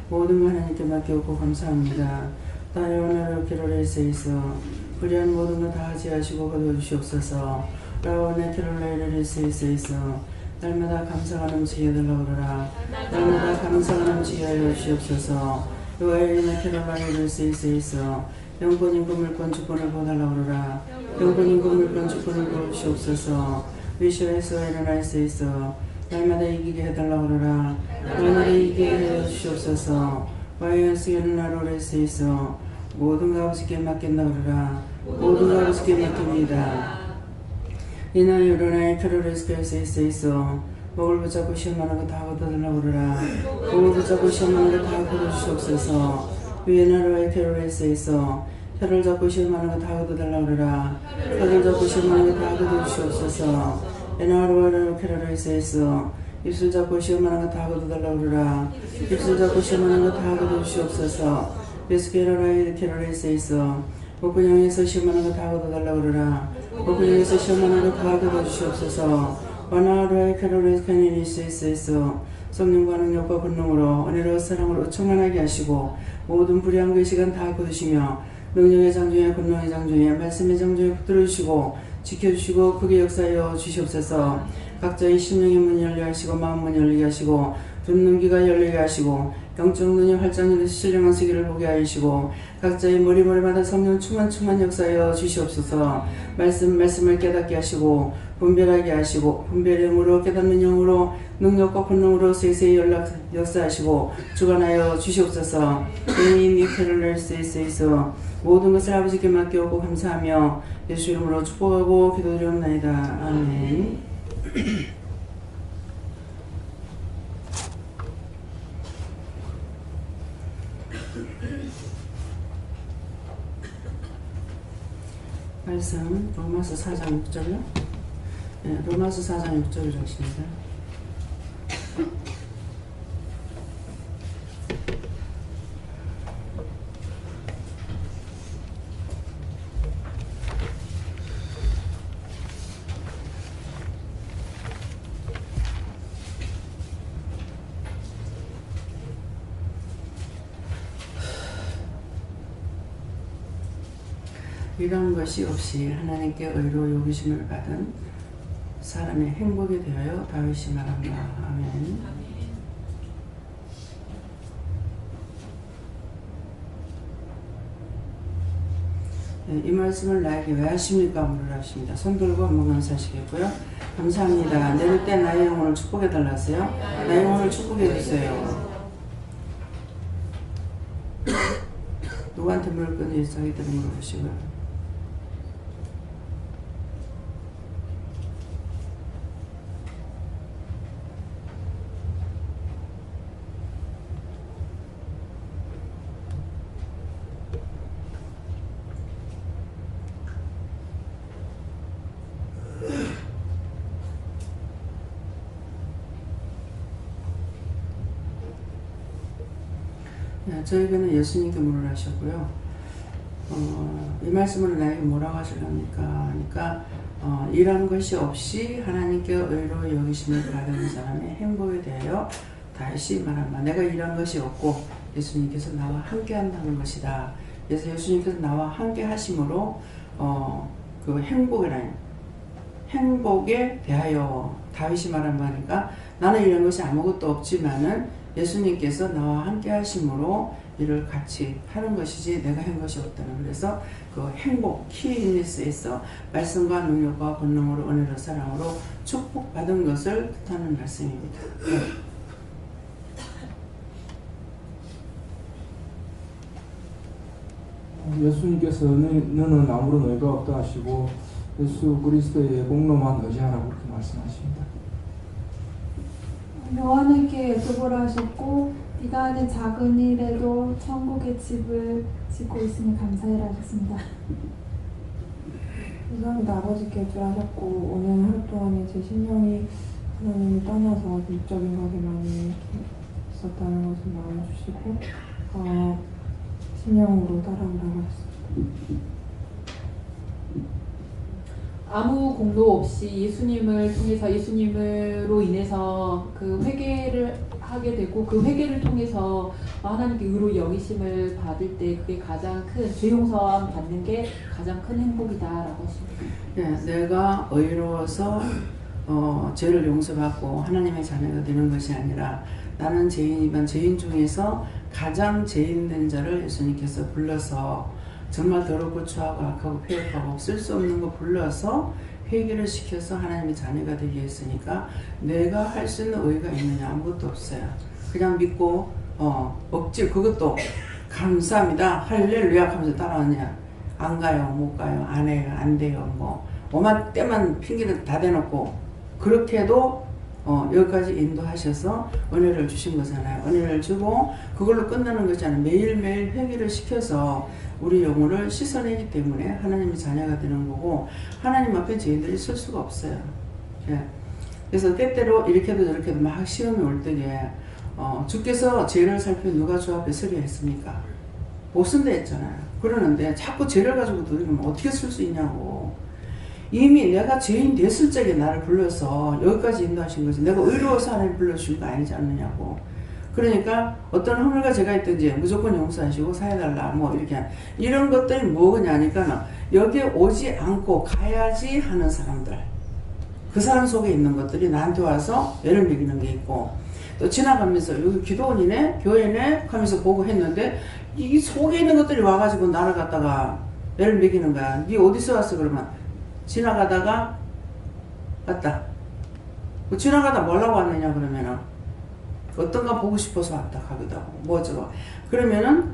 모든 것 하나님께 맡겨오고 감사합니다. 나의 오늘을 기로를 세이서 불의한 모든 것 다 하지하시고 거두주시옵소서. 라오네 캐롤라이를 세이서 날마다 감사가 넘치게 해달라고 그러라. 날마다 감사가 넘치게 하여 주시옵소서. 요아일리나 캐롤라이를 세이서 영권인 건물권 주권을 보달라고 그러라. 영권인 건물권 주권을 보시옵소서. 위시오에서 일어날 수 있어 날마다 이기게 해달라고 그러라. 날마다 이기게 해 주시옵소서. 와이언스 일어날 오래 수 있어 모든 가 아버지께 맡긴다 그러라. 모든 가 아버지께 맡깁니다. 이나 일어날 캐롤레스케에서 있어 목을 붙잡고 시험하는 거 다 거둬달라고 그러라. 목을 붙잡고 시험하는 거 다 거둬주시옵소서. 위에나로의 캐롤레스에 있어 혀를 잡고 시험하는 거 다 거둬달라고 그러라. 혀를 잡고 시험하는 거 다 거둬주시옵소서. 에나로의 캐롤레스에 있어 입술 잡고 시험하는 거 다 거둬달라고 그러라. 입술 잡고 시험하는 거 다 거둬주시옵소서. 베스케라라의 캐롤레스에 있어 목구멍에서 시험하는 거 다 거둬달라고 그러라. 목구멍에서 시험하는 거 다 거둬주시옵소서. 와나로의 캐롤레스 캐니니스에 있어 성령과 능력과 권능으로 은혜로운 사랑으로 충만하게 하시고 모든 불의한 그 시간 다 거두시며 능력의 장중에 권능의 장중에 말씀의 장중에 붙들어 주시고 지켜주시고 크게 역사하여 주시옵소서. 각자의 심령의 문이 열리게 하시고 마음 문이 열리게 하시고 듣는 귀가 열리게 하시고 영적 눈이 활짝 열려서 신령한 세계를 보게 하시고 각자의 머리마다 성령 충만 역사하여 주시옵소서. 말씀을 깨닫게 하시고 분별하게 하시고 분별의 영으로 깨닫는 영으로 능력과 권능으로 세세히 역사하시고 주관하여 주시옵소서. 이 미케를 수 있어 모든 것을 아버지께 맡겨오고 감사하며 예수 이름으로 축복하고 기도드리옵나이다. 아멘. 말씀 로마서 4장 6절요? 네, 로마서 4장 6절을 하십니다. 이런 것이 없이 하나님께 의로 여기심을 받은 사람의 행복이 되어요. 다윗이 말한다. 아멘. 네, 이 말씀을 나에게 왜 하십니까? 물으십니다. 손 들고 한번 감사하시겠고요. 감사합니다. 내릴 때 나의 영혼을 축복해달라 하세요. 나의 영혼을 축복해주세요. 누구한테 물을 건지 자기들은 물으시고요. 저에게는 예수님께 물을 하셨고요. 이 말씀을 나에게 뭐라고 하시렵니까? 그러니까 이런 것이 없이 하나님께 의로 여기심을 받은 사람의 행복에 대하여 다시 말하마. 내가 이런 것이 없고 예수님께서 나와 함께 한다는 것이다. 그래서 예수님께서 나와 함께 하심으로 그 행복에 대하여 다윗이 말한 바니까 나는 이런 것이 아무것도 없지만은 예수님께서 나와 함께 하심으로 이를 같이 하는 것이지 내가 한 것이 없다는. 그래서 그 행복, 키니스에서 말씀과 능력과 권능으로 은혜로 사랑으로 축복받은 것을 뜻하는 말씀입니다. 예수님께서 너는 아무런 의가 없다 하시고 예수 그리스도의 공로만 의지하라고 그렇게 말씀하십니다. 요한에게 여쭤보라 하셨고 네가 하는 작은 일에도 천국의 집을 짓고 있으니 감사해라 하셨습니다. 감사합니다. 아버지께 주하셨고 오늘 하루 동안에 제 심령이 하나님을 떠나서 육적인 것에 많이 있었다는 것을 나눠주시고 심령으로 따라오라고 하셨습니다. 아무 공로 없이 예수님을 통해서 예수님으로 인해서 그 회개를 하게 되고 그 회개를 통해서 하나님께 의로 여기심을 받을 때 그게 가장 큰 죄 용서함 받는 게 가장 큰 행복이다라고 하십니다. 예, 내가 의로워서 죄를 용서받고 하나님의 자녀가 되는 것이 아니라 나는 죄인이면 죄인 중에서 가장 죄인된 자를 예수님께서 불러서 정말 더럽고 추하고 악하고 폐역하고 쓸 수 없는 거 불러서 회개를 시켜서 하나님의 자녀가 되게 했으니까 내가 할 수 있는 의가 있느냐? 아무것도 없어요. 그냥 믿고 억지 그것도 감사합니다 할렐루야 하면서 따라하느냐? 안 가요, 못 가요, 안 해요, 안 돼요, 뭐 오만 때만 핑계를 다 대놓고 그렇게 해도 여기까지 인도하셔서 은혜를 주신 거잖아요. 은혜를 주고 그걸로 끝나는 것이 아니라 매일매일 회개를 시켜서 우리 영혼을 씻어내기 때문에 하나님의 자녀가 되는 거고 하나님 앞에 죄인들이 설 수가 없어요. 예. 그래서 때때로 이렇게도 저렇게도 막 시험이 올 때에 주께서 죄를 살펴 누가 주 앞에 서려 했습니까? 못 쓴다 했잖아요. 그러는데 자꾸 죄를 가지고 들으면 어떻게 쓸 수 있냐고. 이미 내가 죄인 됐을 적에 나를 불러서 여기까지 인도하신 거지. 내가 의로워서 하나님 불러주신 거 아니지 않느냐고. 그러니까 어떤 허물과 죄가 있든지 무조건 용서하시고 사해달라 뭐 이렇게 이런 것들이 뭐냐니까 여기에 오지 않고 가야지 하는 사람들, 그 사람 속에 있는 것들이 나한테 와서 애를 먹이는 게 있고 또 지나가면서 여기 기도원이네 교회네 하면서 보고 했는데 이 속에 있는 것들이 와가지고 나를 갖다가 애를 먹이는 거야. 니 어디서 왔어? 그러면 지나가다가 왔다. 지나가다 뭐라고 왔느냐 그러면은 어떤가 보고 싶어서 왔다 하기도 하고 뭐죠. 그러면은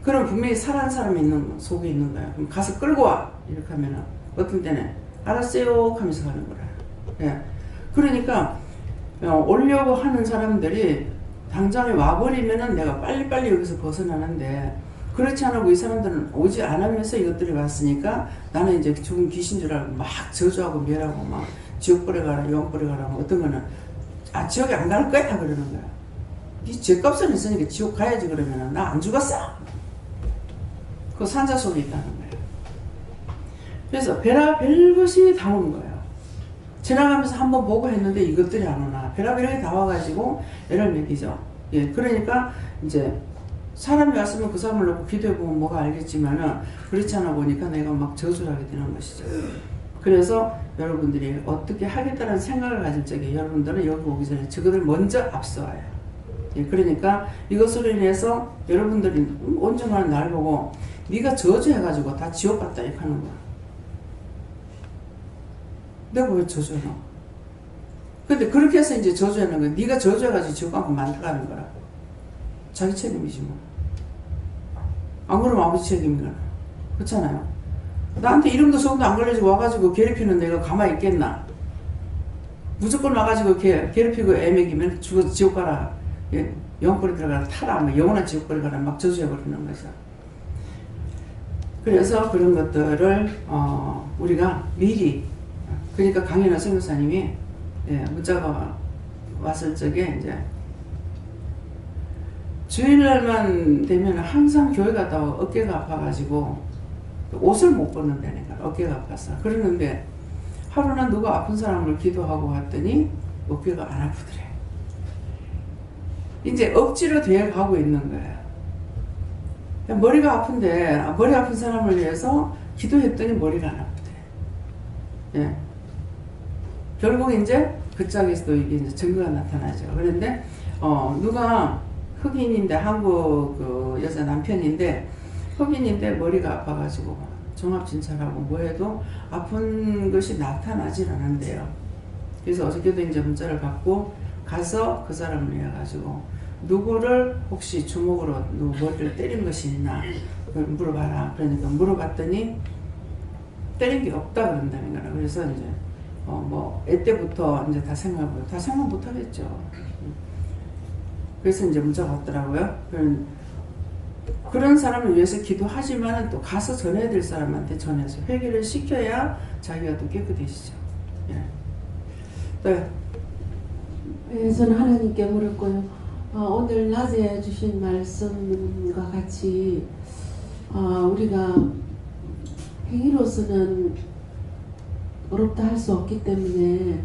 그럼 분명히 살아난 사람이 있는 속에 있는 거야. 그럼 가서 끌고 와 이렇게 하면은 어떤 때는 알았어요 하면서 가는 거라. 예. 그러니까 오려고 하는 사람들이 당장에 와버리면은 내가 빨리빨리 여기서 벗어나는데 그렇지 않고 이 사람들은 오지 않으면서 이것들이 왔으니까 나는 이제 죽은 귀신 줄 알고 막 저주하고 멸하고 막 지옥 보내 가라 영원 보내 가라 어떤 거는 지옥에 안 갈 거야 그러는 거야. 네 죄값은 있으니까 지옥 가야지 그러면은 나 안 죽었어. 그 산자 속에 있다는 거야. 그래서 별것이 다 오는 거예요. 지나가면서 한번 보고 했는데 이것들이 안 오나. 별이 다 와가지고 애를 먹이죠. 예, 그러니까 이제 사람이 왔으면 그 사람을 놓고 기도해보면 뭐가 알겠지만은 그렇지 않아 보니까 내가 막 저주를 하게 되는 것이죠. 그래서 여러분들이 어떻게 하겠다는 생각을 가질 적에 여러분들은 여기 오기 전에 저것을 먼저 앞서와요. 예, 그러니까 이것으로 인해서 여러분들이 온전한 날 보고 네가 저주해가지고 다 지옥 갔다 이렇게 하는 거야. 내가 왜 저주해 너? 근데 그렇게 해서 이제 저주하는 거야. 네가 저주해가지고 지옥 가고 만들어가는 거라. 자기 책임이지 뭐. 안 그러면 아버지 책임이잖아. 그렇잖아요. 나한테 이름도 성도 안 걸려지고 와가지고 괴롭히는 내가 가만히 있겠나? 무조건 와가지고 괴롭히고 애매기면 죽어서 지옥 가라. 영혼벌이 들어가라. 타라. 뭐 영원한 지옥벌이 가라. 막 저주해버리는 거죠. 그래서 그런 것들을 우리가 미리 그러니까 강연한 선교사님이 문자가 왔을 적에 이제 주일날만 되면 항상 교회 갔다 와 어깨가 아파가지고 옷을 못 벗는다니까 어깨가 아파서 그러는데 하루는 누가 아픈 사람을 기도하고 왔더니 어깨가 안 아프더래. 이제 억지로 대회 가고 있는 거예요. 머리가 아픈데 머리 아픈 사람을 위해서 기도했더니 머리가 안 아프대. 예. 결국 이제 그 짝에서도 이게 이제 증거가 나타나죠. 그런데 누가 흑인인데 한국 그 여자 남편인데 흑인인데 머리가 아파가지고 종합진찰하고 뭐해도 아픈 것이 나타나질 않은데요. 그래서 어저께도 이제 문자를 받고 가서 그 사람을 위해 가지고 누구를 혹시 주먹으로 누구 머리를 때린 것이 있나 물어봐라. 그러니까 물어봤더니 때린 게 없다 그런다는 거라. 그래서 이제 뭐 애때부터 이제 다 생각 못 하겠죠. 그래서 이제 문자가 왔더라고요. 그런 사람을 위해서 기도하지만 또 가서 전해야 될 사람한테 전해서 회개를 시켜야 자기가 또 깨끗해지죠. 예. 네. 네, 저는 하나님께 물었고요. 오늘 낮에 주신 말씀과 같이 우리가 행위로서는 어렵다 할 수 없기 때문에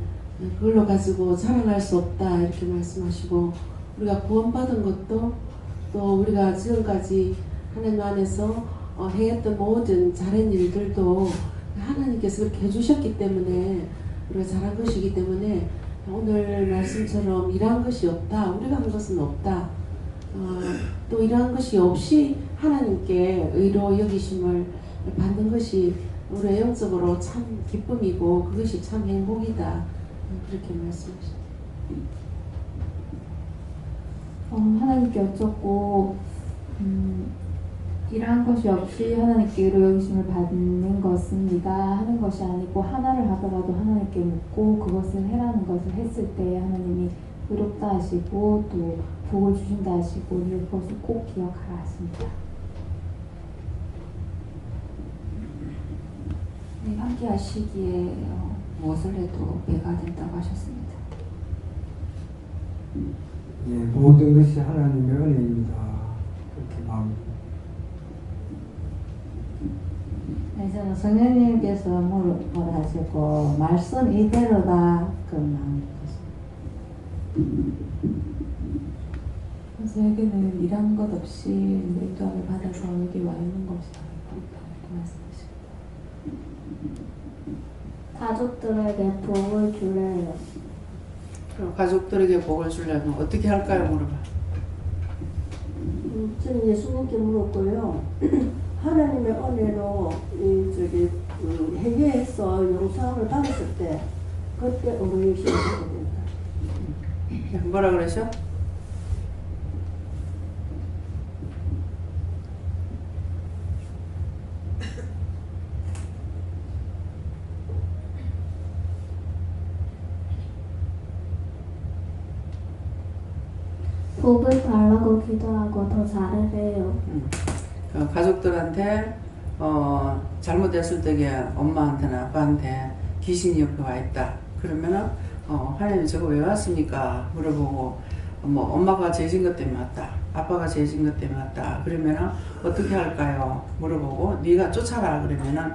그걸로 가지고 자랑할 수 없다 이렇게 말씀하시고 우리가 구원받은 것도 또 우리가 지금까지 하나님 안에서 행했던 모든 잘한 일들도 하나님께서 그렇게 해주셨기 때문에 우리가 잘한 것이기 때문에 오늘 말씀처럼 이러한 것이 없다. 우리가 한 것은 없다. 또 이러한 것이 없이 하나님께 의로 여기심을 받는 것이 우리의 영적으로 참 기쁨이고 그것이 참 행복이다. 그렇게 말씀하십니다. 하나님께 여쭙고 이러한 것이 없이 하나님께 의로 여기심을 받는 것은 네가 하는 것이 아니고 하나를 하더라도 하나님께 묻고 그것을 해라는 것을 했을 때 하나님이 의롭다 하시고 또 복을 주신다 하시고 우리가 그것을 꼭 기억하라 하십니다. 네, 함께 하시기에 무엇을 해도 배가 된다고 하셨습니다. 예, 모든 것이 하나님의 은혜입니다. 그렇게 마음입니다. 네, 저는 성령님께서 뭐라 하셨고 말씀 이대로다 그 마음입니다. 저에게는 일한 것 없이 인도함을 받아서 여기 와 있는 것이 이렇게 말씀하십니다. 가족들에게 복을 주래요. 그럼 가족들에게 복을 주려면 어떻게 할까요? 물어봐. 저는 예수님께 물었고요. 하나님의 은혜로 회개해서 용서함을 받았을 때 그때 의로우심을 받게 된다. 뭐라 그러셔? 복을 달라고 기도하고 더 잘해래요. 가족들한테 잘못했을 때에 엄마한테나 아빠한테 귀신이 옆에 와 있다. 그러면은 하나님 저거 왜 왔습니까? 물어보고 뭐 엄마가 죄진 것 때문에 왔다. 아빠가 죄진 것 때문에 왔다. 그러면은 어떻게 할까요? 물어보고 네가 쫓아라. 그러면은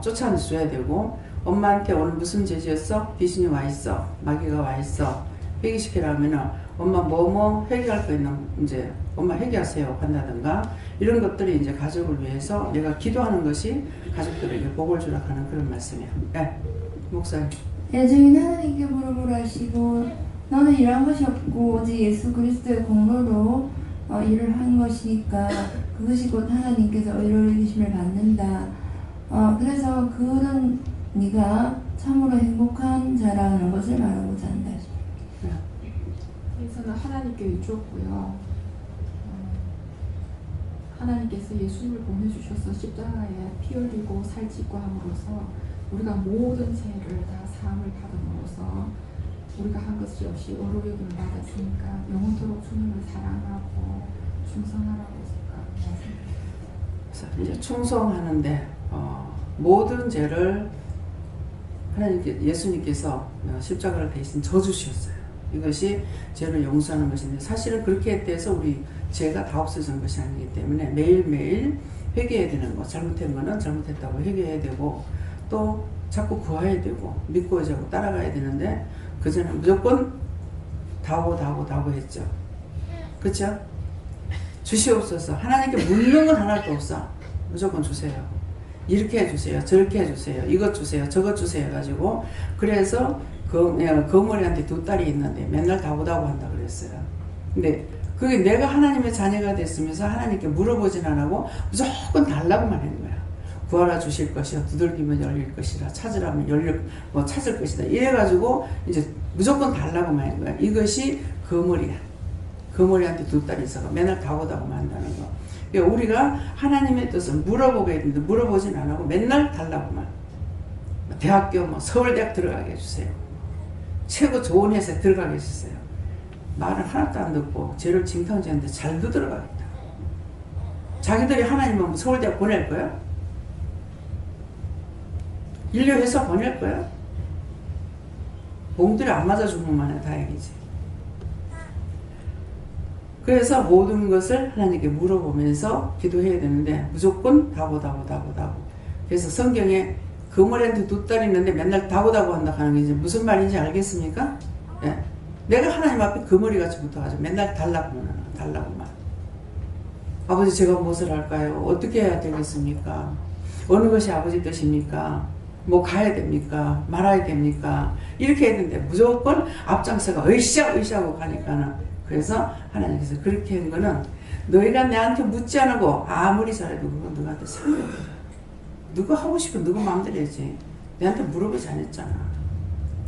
쫓아줘야 되고 엄마한테 오늘 무슨 죄지었어? 귀신이 와 있어. 마귀가 와 있어. 회개시키라면은 엄마 뭐뭐 회개할 거 있는 이제 엄마 회개하세요 한다든가 이런 것들이 이제 가족을 위해서 내가 기도하는 것이 가족들에게 복을 주라 하는 그런 말씀이에요. 네, 목사님. 주인 하나님께 물어보라 하시고 너는 일한 것이 없고 오직 예수 그리스도의 공로로 일을 한 것이니까 그것이 곧 하나님께서 의로 여기심을 받는다. 그래서 그런 네가 참으로 행복한 자라는 것을 말하고자 한다. 그래서는 하나님께 여쭈었고요. 하나님께서 예수님을 보내주셔서 십자가에 피 흘리고 살짓고 함으로써 우리가 모든 죄를 다 사함을 받음으로써 우리가 한 것이 없이 의로움을 받았으니까 영원토록 주님을 사랑하고 충성하라고 그래서 이제 충성하는데 모든 죄를 하나님께 예수님께서 십자가를 대신 져주셨어요. 이것이 죄를 용서하는 것인데 사실은 그렇게 해서 우리 죄가 다 없어지는 것이 아니기 때문에 매일매일 회개해야 되는 거, 잘못된 거는 잘못했다고 회개해야 되고 또 자꾸 구해야 되고 믿고 자고 따라가야 되는데 그전에 무조건 다오고 했죠. 그렇죠? 주시옵소서. 하나님께 묻는 건 하나도 없어. 무조건 주세요. 이렇게 해주세요. 저렇게 해주세요. 이것 주세요. 저것 주세요 해가지고 그래서 거머리한테 두 딸이 있는데 맨날 다오다고 한다 그랬어요. 근데 그게 내가 하나님의 자녀가 됐으면서 하나님께 물어보진 안 하고 무조건 달라고만 하는 거야. 구하라 주실 것이요 두들기면 열릴 것이라 찾으라면 찾을 것이다. 이래가지고 이제 무조건 달라고만 하는 거야. 이것이 거머리야. 거머리한테 두 딸이 있어가 맨날 다오다고만 한다는 거. 그러니까 우리가 하나님의 뜻을 물어보게 했는데 물어보진 안 하고 맨날 달라고만. 대학교 서울대학 들어가게 해주세요. 최고 좋은 회사에 들어가게 해주세요. 말을 하나도 안 듣고 죄를 징탕지는데 잘도 들어가겠다. 자기들이 하나님은 서울대학 보낼 거야? 인류회사 보낼 거야? 몸들이 안 맞아 죽는만 해 다행이지. 그래서 모든 것을 하나님께 물어보면서 기도해야 되는데 무조건 다고. 그래서 성경에 거머리한테 두 딸이 있는데 맨날 다고 한다 하는 게 이제 무슨 말인지 알겠습니까? 예. 내가 하나님 앞에 그 머리같이 붙어가지고 맨날 달라고만. 아버지 제가 무엇을 할까요? 어떻게 해야 되겠습니까? 어느 것이 아버지 뜻입니까? 뭐 가야 됩니까? 말아야 됩니까? 이렇게 해야 되는데 무조건 앞장서가 으쌰으쌰하고 가니까는 그래서 하나님께서 그렇게 한 거는 너희가 내한테 묻지 않고 아무리 잘해도 그건 너한테 상관없어. 누가 하고 싶으면 누구 마음대로 해야지. 내한테 물어보지 않았잖아.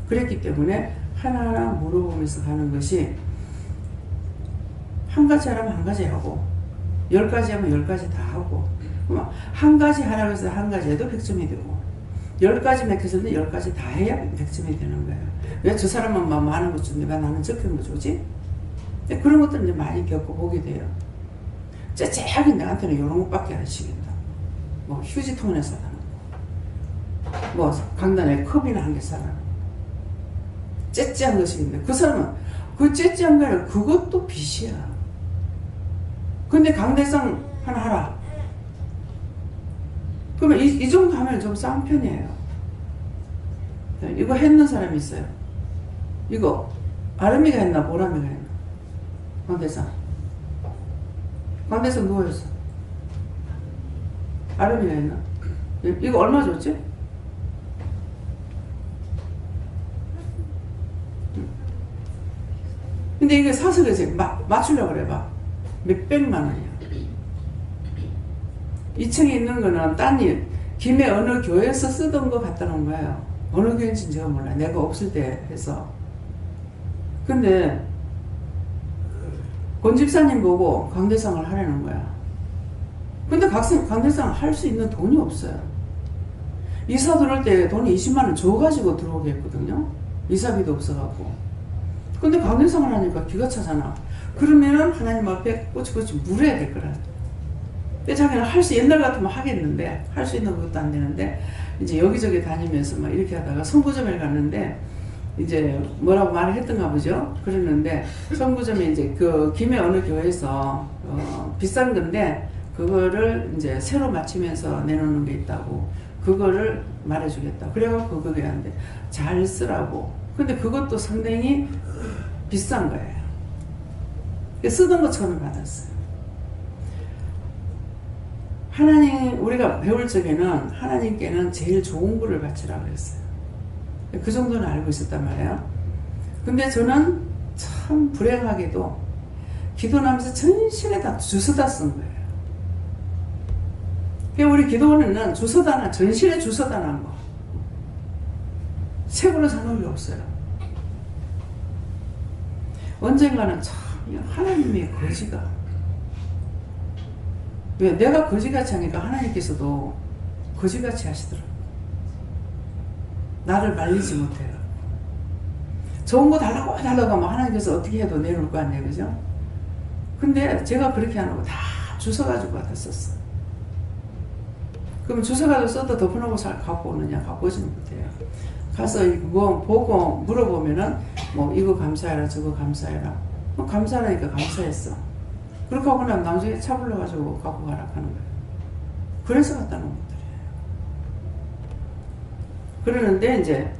그랬기 때문에 하나하나 물어보면서 가는 것이 한 가지 하라면 한 가지 하고 10가지 하면 10가지 다 하고 한 가지 하라고 해서 한 가지 해도 100점이 되고 10가지 맥혀서는 10가지 다 해야 100점이 되는 거예요. 왜 저 사람은 많은 거 주는데 왜 나는 적은 거 주지? 그런 것들을 이제 많이 겪어보게 돼요. 째째하게 나한테는 이런 것밖에 안 시킨다. 뭐 휴지통에 사라는 거, 뭐 강단에 컵이나 한 개 사라는 거. 째째한 것인데 그 사람은 그 째째한 게 아니라 그것도 빚이야. 근데 강대상 하나 하라. 그러면 이 정도 하면 좀 싼 편이에요. 이거 했는 사람이 있어요. 이거 아름이가 했나 보람이가 했나? 강대상 누가 했어? 아름이가 했나? 이거 얼마 줬지? 근데 이게 사서 그래서 맞추려고 그래봐. 몇백만 원이야. 2층에 있는 거는 딴 김해 어느 교회에서 쓰던 거 갖다 놓은 거예요. 어느 교회인지는 제가 몰라. 내가 없을 때 해서. 근데 권 집사님 보고 강대상을 하려는 거야. 근데 강대상을 할 수 있는 돈이 없어요. 이사 들어올 때 돈이 20만 원 줘가지고 들어오게 했거든요. 이사비도 없어갖고. 근데 강대상을 하니까 기가 차잖아. 그러면은 하나님 앞에 꼬치꼬치 물어야 될 거라. 근데 자기는 옛날 같으면 하겠는데, 할 수 있는 것도 안 되는데, 이제 여기저기 다니면서 막 이렇게 하다가 선구점에 갔는데, 이제 뭐라고 말을 했던가 보죠? 그랬는데, 선구점에 이제 그 김해 어느 교회에서, 비싼 건데, 그거를 이제 새로 맞추면서 내놓는 게 있다고, 그거를 말해주겠다. 그래갖고 그게 안 돼. 잘 쓰라고. 근데 그것도 상당히 비싼 거예요. 쓰던 것처럼 받았어요. 우리가 배울 적에는 하나님께는 제일 좋은 거를 바치라고 했어요. 그 정도는 알고 있었단 말이에요. 근데 저는 참 불행하게도 기도하면서 전신에 다 주워다 쓴 거예요. 우리 기도원은 전신에 주워다 난 거. 책으로 사놓은 게 없어요. 언젠가는 참 하나님의 거지가 왜 내가 거지같이 하니까 하나님께서도 거지같이 하시더라고요. 나를 말리지 못해요. 좋은 거 달라고 하면 하나님께서 어떻게 해도 내놓을 거 아니에요, 그죠? 근데 제가 그렇게 안 하고 다 주워가지고 갖다 썼어. 그럼 주워가지고 써도 덮어놓고 갖고 오느냐? 갖고 오지는 못해요. 가서 뭐 보고 물어보면은 뭐 이거 감사해라 저거 감사해라. 뭐 감사하니까 감사했어. 그렇게 하고 나면 나중에 차 불러가지고 갖고 가라 하는 거예요. 그래서 갖다 놓은 것들이에요. 그러는데 이제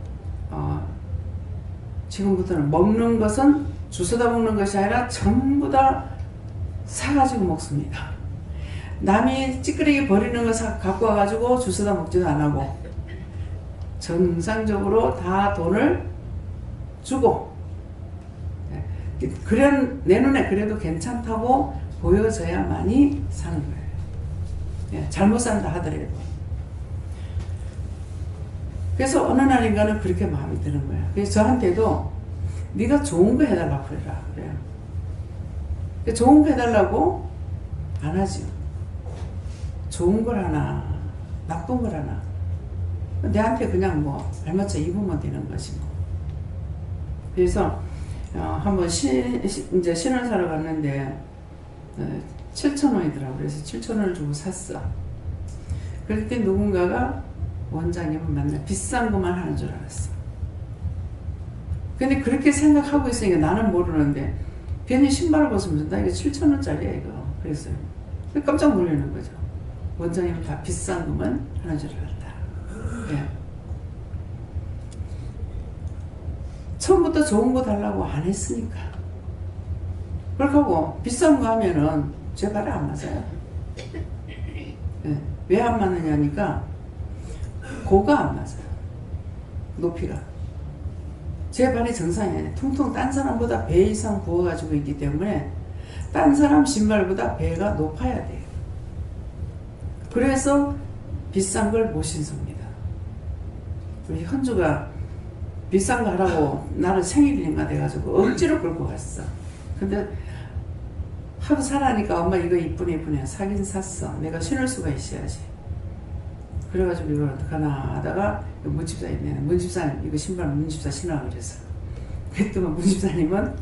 지금부터는 먹는 것은 주워다 먹는 것이 아니라 전부 다 사가지고 먹습니다. 남이 찌끄레기 버리는 거 갖고 와가지고 주워다 먹지도 안 하고 정상적으로 다 돈을 주고 그래 내 눈에 그래도 괜찮다고 보여져야만이 사는 거예요. 잘못 산다 하더라도. 그래서 어느 날인가는 그렇게 마음이 드는 거예요. 그래서 저한테도 네가 좋은 거 해달라고 그래라 그래요. 좋은 거 해달라고 안 하죠. 좋은 걸 하나 나쁜 걸 하나 내한테 그냥 뭐 알맞춰 입으면 되는 것이고. 그래서 한번 이제 신을 사러 갔는데 7,000원이더라고요. 그래서 7,000원을 주고 샀어. 그럴 때 누군가가 원장님을 만나 비싼 것만 하는 줄 알았어. 근데 그렇게 생각하고 있으니까 나는 모르는데 괜히 신발을 벗으면서 나 이거 7,000원짜리야 이거 그랬어요. 깜짝 놀라는 거죠. 원장님은 다 비싼 것만 하는 줄 알았다. 예. 처음부터 좋은 거 달라고 안 했으니까. 그렇게 하고 비싼 거 하면은 제 발에 안 맞아요. 네. 왜 안 맞느냐니까 고가 안 맞아요. 높이가. 제 발이 정상이에요. 퉁퉁 딴 사람보다 배 이상 부어가지고 있기 때문에 딴 사람 신발보다 배가 높아야 돼요. 그래서 비싼 걸 못 신습니다. 우리 현주가 비싼 거 하라고 나를 생일인가 돼가지고 억지로 끌고 갔어. 근데 하도 사라니까 엄마 이거 이쁘네 사긴 샀어. 내가 신을 수가 있어야지. 그래가지고 이걸 어떡하나 하다가 문집사 있네. 문집사님 이거 신발 문집사 신으라고 그랬어. 그랬더니 문집사님은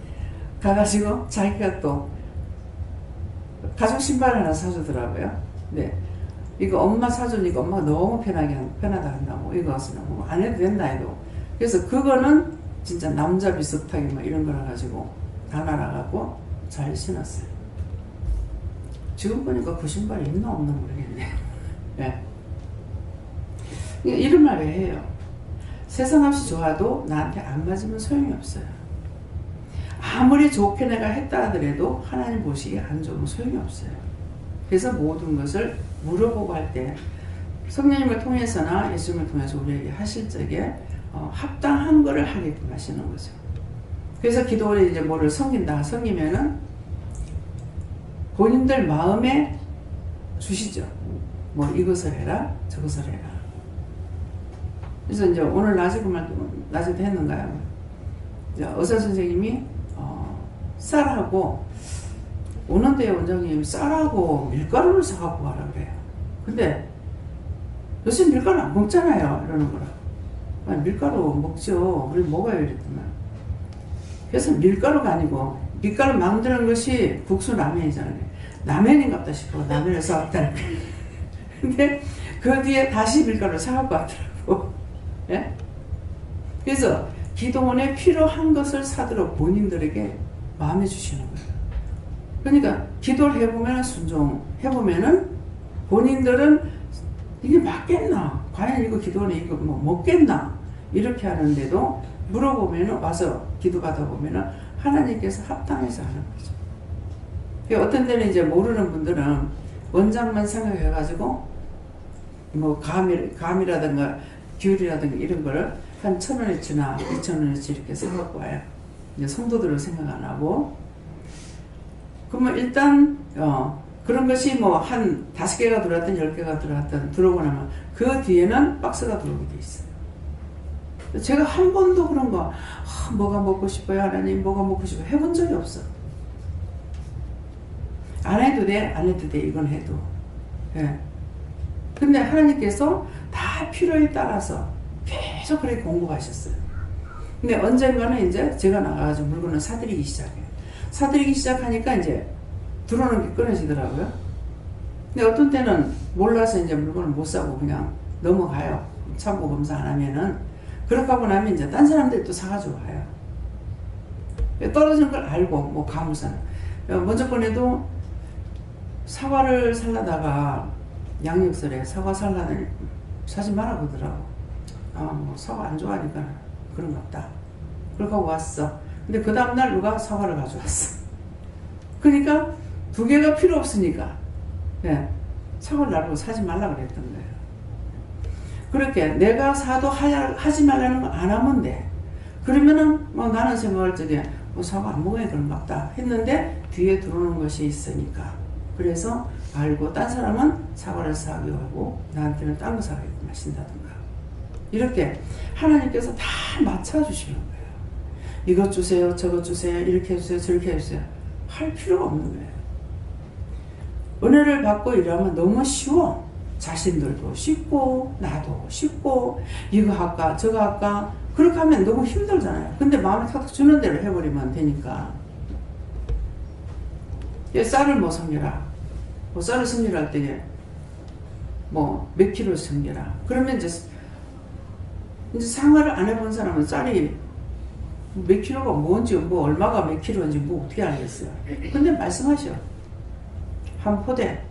가가지고 자기가 또 가죽 신발 하나 사주더라고요. 네. 이거 엄마 사주니까 엄마가 너무 편하다 한다고. 이것은 뭐 안 해도 된다 해도. 그래서 그거는 진짜 남자 비슷하게 막 이런 거라 가지고 다 날아가고 잘 신었어요. 지금 보니까 그 신발이 있나 없나 모르겠네. 네. 이런 말 왜 해요? 세상 없이 좋아도 나한테 안 맞으면 소용이 없어요. 아무리 좋게 내가 했다 하더라도 하나님 보시기에 안 좋으면 소용이 없어요. 그래서 모든 것을 물어보고 할 때 성령님을 통해서나 예수님을 통해서 우리에게 하실 적에 합당한 거를 하게끔 하시는 거죠. 그래서 기도를 이제 뭐를 섬기면은 본인들 마음에 주시죠. 뭐 이것을 해라, 저것을 해라. 그래서 이제 오늘 낮에도 했는가요? 의사 선생님이 쌀하고 오는데 원장님 쌀하고 밀가루를 사갖고 가라 그래요. 근데 요새 밀가루 안 먹잖아요. 이러는 거라. 아니, 밀가루 먹죠. 우리 먹어요. 이랬더만. 그래서 밀가루가 아니고 밀가루 만드는 것이 국수 라면이잖아요. 라면인갑다 싶어. 라면을 사왔다는 거예요. 근데 그 뒤에 다시 밀가루를 사갖고 왔더라고. 예? 그래서 기도원에 필요한 것을 사도록 본인들에게 마음에 주시는 거예요. 그러니까 기도를 해보면 순종해보면은 본인들은 이게 맞겠나? 과연 이거 기도원에 이거 뭐 먹겠나? 이렇게 하는데도 물어보면은 와서 기도 받아보면은 하나님께서 합당해서 하는 거죠. 어떤 데는 이제 모르는 분들은 원장만 생각해가지고 뭐 감이라든가 귤이라든가 이런 거를 한 1,000원어치나 2,000원어치 이렇게 사갖고 와요. 이제 성도들을 생각 안 하고. 그러면 일단 그런 것이 뭐 한 5개가 들어왔든 10개가 들어왔든 들어오고 나면 그 뒤에는 박스가 들어오게 돼 있어요. 제가 한 번도 그런 거 뭐가 먹고 싶어요 하나님 뭐가 먹고 싶어요 해본 적이 없어. 안 해도 돼 안 해도 돼 이건 해도. 예. 근데 하나님께서 다 필요에 따라서 계속 그렇게 공급하셨어요. 근데 언젠가는 이제 제가 나가가지고 물건을 사드리기 시작해요. 사드리기 시작하니까 이제 들어오는 게 끊어지더라고요. 근데 어떤 때는 몰라서 이제 물건을 못 사고 그냥 넘어가요. 참고 검사 안 하면은. 그렇게 하고 나면 이제 딴 사람들이 또 사가지고 와요. 떨어지는 걸 알고, 뭐 가무사는. 먼저 번에도 사과를 살라다가 양력설에 사과 살라더니 사지 마라 그러더라고. 뭐 사과 안 좋아하니까 그런가 보다. 그렇게 하고 왔어. 근데 그 다음날 누가 사과를 가져왔어. 그러니까 2개가 필요 없으니까 예, 사과를 나르고 사지 말라 그랬던 거예요. 그렇게 내가 사도 하지 말라는 거 안 하면 돼. 그러면은 뭐 나는 생각할 적에 뭐 사과 안 먹어야 그런가 보다 했는데 뒤에 들어오는 것이 있으니까 그래서 알고 딴 사람은 사과를 사기로 하고 나한테는 딴 거 사기로 하신다든가 이렇게 하나님께서 다 맞춰주시는 거예요. 이것 주세요 저것 주세요 이렇게 해주세요 저렇게 해주세요 할 필요가 없는 거예요. 은혜를 받고 일하면 너무 쉬워. 자신들도 쉽고 나도 쉽고 이거 할까 저거 할까 그렇게 하면 너무 힘들잖아요. 근데 마음에 탁 주는 대로 해버리면 되니까. 쌀을 뭐 섬겨라. 뭐 쌀을 섬겨할 때 뭐 몇 킬로 섬겨라. 그러면 이제 생활을 안 해본 사람은 쌀이 몇 킬로가 뭔지 뭐 얼마가 몇 킬로인지 뭐 어떻게 알겠어요. 근데 말씀하셔. 한 포대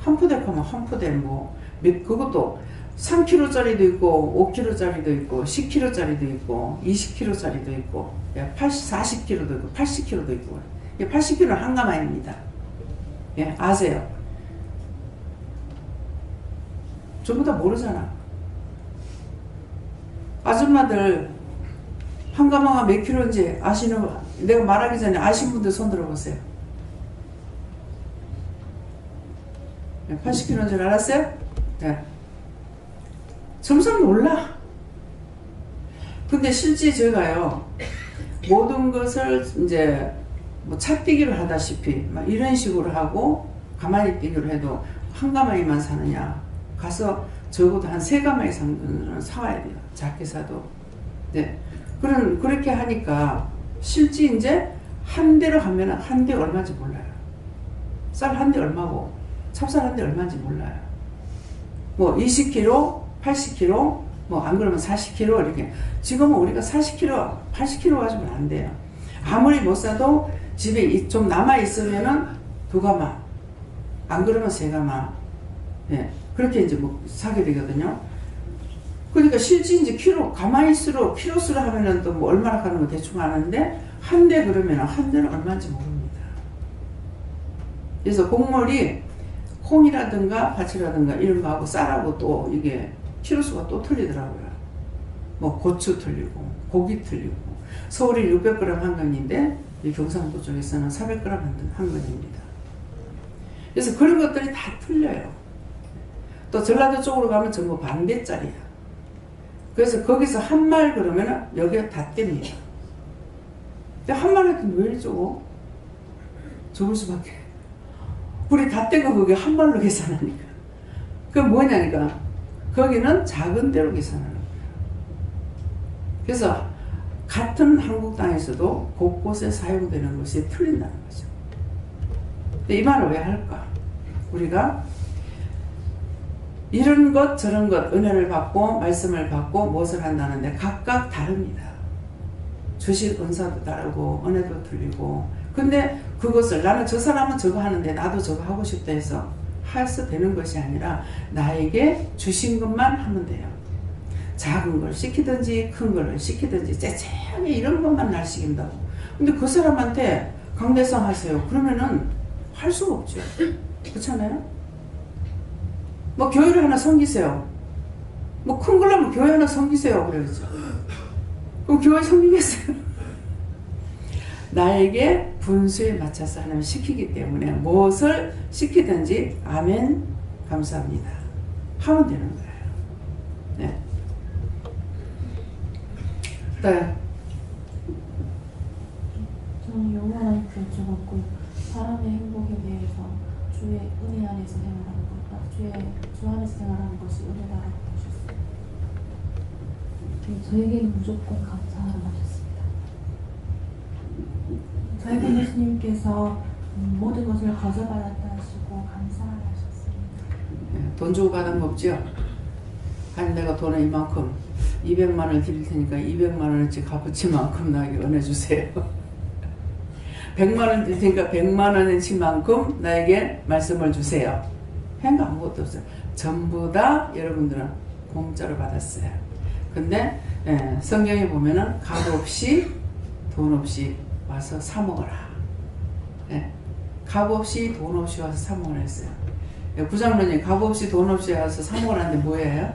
하면 한 포대 뭐 그것도 3kg짜리도 있고 5kg짜리도 있고 10kg짜리도 있고 20kg짜리도 있고 40kg도 있고 80kg도 있고 80kg는 한 가마입니다. 예, 아세요? 전부 다 모르잖아. 아줌마들 한 가마가 몇 킬로인지 아시는, 내가 말하기 전에 아신 분들 손 들어보세요. 80kg인 줄 알았어요? 네. 점점 놀라. 근데 실제 제가요, 모든 것을 이제 뭐 차뛰기를 하다시피 막 이런 식으로 하고 가만히 뛰기를 해도 한 가마이만 사느냐, 가서 적어도 한 3가마 이상은 사와야 돼요. 작게 사도. 네. 그렇게 하니까 실제 이제 한 대로 하면 한 대 얼마인지 몰라요. 쌀 한 대 얼마고 찹쌀 한 대 얼마인지 몰라요. 뭐 20kg, 80kg, 뭐 안 그러면 40kg 이렇게. 지금은 우리가 40kg, 80kg 가지고는 안 돼요. 아무리 못 사도 집에 좀 남아 있으면은 2가마, 안 그러면 3가마. 예, 그렇게 이제 뭐 사게 되거든요. 그러니까 실제 이제 키로, 가만히 있으러 키로수로 하면은 또 뭐 얼마나 가는 거 대충 아는데, 한 대 그러면 한 대는 얼마인지 모릅니다. 그래서 곡물이 콩이라든가 밭이라든가 이런 거하고 쌀하고 또 이게 키로수가 또 틀리더라고요. 뭐 고추 틀리고 고기 틀리고. 서울이 600g 한 건인데 이 경상도 쪽에서는 400g 한 건입니다. 그래서 그런 것들이 다 틀려요. 또 전라도 쪽으로 가면 전부 반대짜리야. 그래서 거기서 한 말 그러면은 여기가 다 뗍니다. 근데 한 말 해도 왜 이리 적어? 적을 수밖에. 우리 다 떼고 그게 한 말로 계산하니까. 그게 뭐냐니까. 거기는 작은 대로 계산하는 거예요. 그래서 같은 한국 땅에서도 곳곳에 사용되는 것이 틀린다는 거죠. 근데 이 말을 왜 할까? 우리가 이런 것 저런 것 은혜를 받고 말씀을 받고 무엇을 한다는데 각각 다릅니다. 주식 은사도 다르고 은혜도 틀리고. 근데 그것을 나는 저 사람은 저거 하는데 나도 저거 하고 싶다 해서 해서 되는 것이 아니라 나에게 주신 것만 하면 돼요. 작은 걸 시키든지 큰 걸 시키든지 째째하게 이런 것만 날 시킨다고. 근데 그 사람한테 강대상 하세요. 그러면은 할 수가 없죠. 그렇잖아요? 뭐 교회를 하나 섬기세요. 뭐 큰 걸로 하면 교회 하나 섬기세요. 그러죠. 그럼 교회 섬기겠어요? 나에게 분수에 맞춰서 하나님 시키기 때문에 무엇을 시키든지 아멘 감사합니다 하면 되는 거예요. 네. 네. 저는 요한한테 여쭤봤고, 사람의 행복에 대해서 주의 은혜 안에서 생활하는 것, 주 안에서 생활하는 것이 은혜다라고 하셨어요. 저에게는 무조건 감사하라고 하셨습니다. 저에게 예수님께서 모든 것을 거저받았다 하시고 감사하라 하셨습니다. 돈 주고 받은 거 없죠? 아니 내가 돈을 이만큼 200만 원을 드릴 테니까 200만 원어치 값어치만큼 나에게 은혜 주세요. 100만 원 드릴 테니까 100만 원어치만큼 나에게 말씀을 주세요. 한 거 아무것도 없어요. 전부 다 여러분들은 공짜로 받았어요. 근데 성경에 보면은 값 없이 돈 없이 와서 사 먹어라. 값 없이 돈 없이 와서 사 먹으라 했어요. 부장로님 값 없이 돈 없이 와서 사 먹으라는데 뭐예요?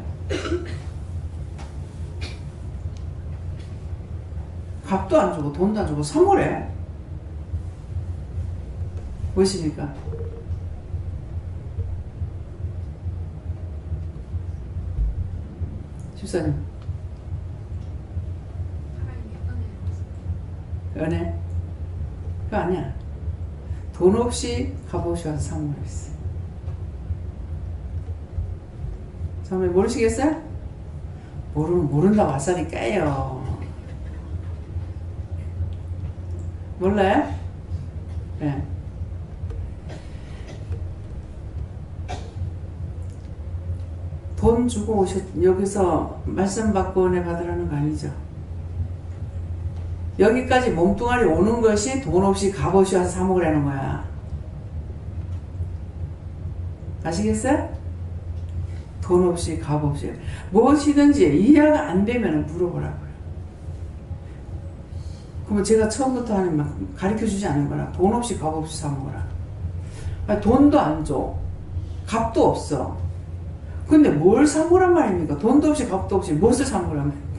값도 안 주고 돈도 안 주고 사 먹으래. 무엇입니까? 집사님. 은혜? 그거 아니야. 돈 없이 값 없이 와서 사 먹으라 했어. 정말 모르시겠어요? 모른다고 아싸리 깨요. 몰라요? 네. 돈 주고 여기서 말씀 받고 은혜 받으라는 거 아니죠? 여기까지 몸뚱아리 오는 것이 돈 없이 값 없이 와서 사 먹으라는 거야. 아시겠어요? 돈 없이 값 없이 무엇이든지 이해가 안 되면 물어보라고요. 그러면 제가 처음부터 하는 말 가르쳐주지 않은 거라. 돈 없이 값 없이 사 먹어라. 아니, 돈도 안 줘. 값도 없어. 근데 뭘 사 먹으란 말입니까? 돈도 없이 값도 없이 무엇을 사 먹으란 말입니까?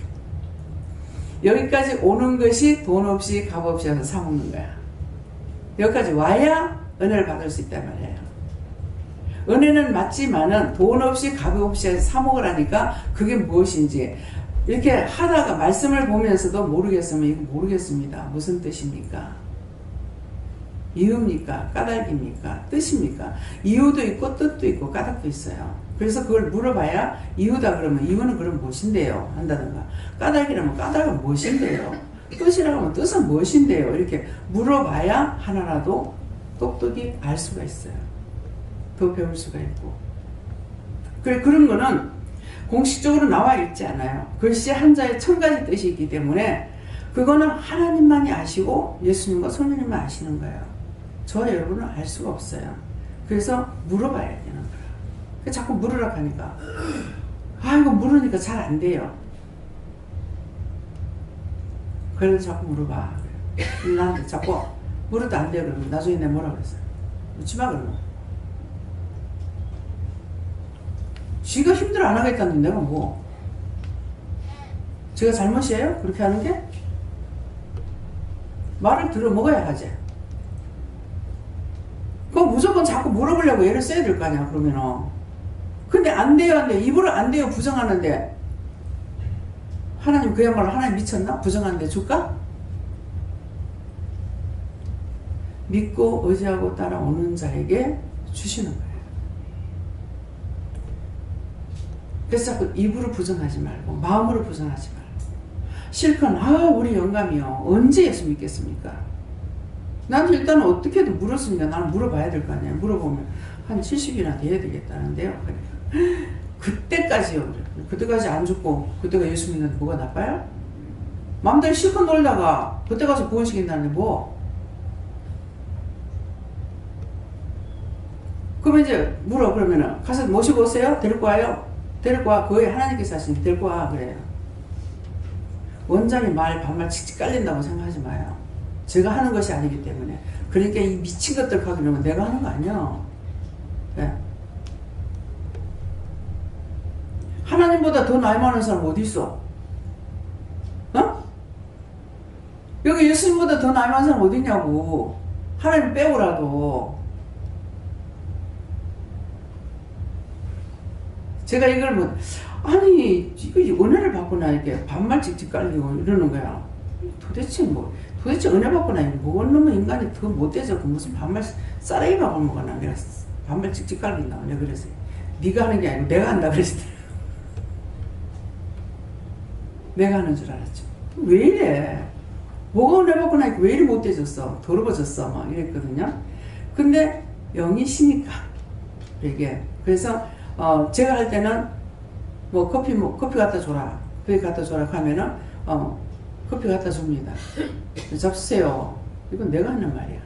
여기까지 오는 것이 돈 없이 값 없이 해서 사 먹는 거야. 여기까지 와야 은혜를 받을 수 있단 말이에요. 은혜는 맞지만은 돈 없이 값 없이 해서 사 먹으라니까 그게 무엇인지 이렇게 하다가 말씀을 보면서도 모르겠으면 이거 모르겠습니다. 무슨 뜻입니까? 이유입니까? 까닭입니까? 뜻입니까? 이유도 있고 뜻도 있고 까닭도 있어요. 그래서 그걸 물어봐야 이유다 그러면 이유는 그럼 무엇인데요? 한다든가 까닭이라면 까닭은 무엇인데요? 뜻이라고 하면 뜻은 무엇인데요? 이렇게 물어봐야 하나라도 똑똑히 알 수가 있어요. 더 배울 수가 있고. 그래, 그런 거는 공식적으로 나와 있지 않아요. 글씨 한자에 1000가지 뜻이 있기 때문에 그거는 하나님만이 아시고 예수님과 성령님만 아시는 거예요. 저와 여러분은 알 수가 없어요. 그래서 물어봐야 되는 거예요. 자꾸 물으라 하니까 이거 물으니까 잘 안 돼요. 그래서 자꾸 물어봐. 나한테 자꾸 물어도 안 돼요. 그러면 나중에 내가 뭐라 그랬어요? 묻지마 그러면. 지가 힘들어 안 하겠다는데 내가 뭐. 제가 잘못이에요? 그렇게 하는 게? 말을 들어 먹어야 하지. 그럼 무조건 자꾸 물어보려고 애를 써야 될 거 아니야, 그러면은. 근데 안 돼요, 안 돼요. 입으로 안 돼요, 부정하는데. 하나님 그야말로 하나님 미쳤나? 부정하는데 줄까? 믿고 의지하고 따라오는 자에게 주시는 거예요. 그래서 자꾸 입으로 부정하지 말고 마음으로 부정하지 말고 실컷 우리 영감이요. 언제 예수 믿겠습니까? 나는 일단 어떻게든 물었으니까 나는 물어봐야 될 거 아니에요. 물어보면 한 70이나 돼야 되겠다는데요. 그러니까 그때까지요. 그때까지 안 죽고 그때가 예수 믿는데 뭐가 나빠요? 마음대로 실컷 놀다가 그때 가서 구원시킨다는데 뭐? 그러면 이제 물어. 그러면은 가서 모시고 오세요? 데리고 와요? 데리고 와. 거의 하나님께서 하시니까 데리고 와. 그래요. 원장이 반말 칙칙 깔린다고 생각하지 마요. 제가 하는 것이 아니기 때문에. 그러니까 이 미친 것들 하기 그러면 내가 하는 거 아니야. 네. 하나님보다 더 나이 많은 사람 어디 있어? 어? 여기 예수님보다 더 나이 많은 사람 어디 있냐고. 하나님 빼고라도. 제가 이걸 아니 이거 은혜를 받구나 이렇게 반말 찍찍 깔리고 이러는 거야. 도대체 은혜 받구나 뭐가 놈의 인간이 더 못돼졌고 무슨 반말 싸라기 밥을 먹었나. 내가 반말 찍찍 깔린다고 내가 그랬어요. 네가 하는 게 아니고 내가 한다 그랬지. 내가 하는 줄 알았죠. 왜 이래? 뭐가 은혜 받구나 왜 이리 못돼졌어? 더러워졌어 막 이랬거든요. 근데 영이시니까 이게 그래서 제가 할 때는 커피 갖다 줘라. 커피 갖다 줘라 하면은 커피 갖다 줍니다. 잡수세요. 이건 내가 하는 말이야.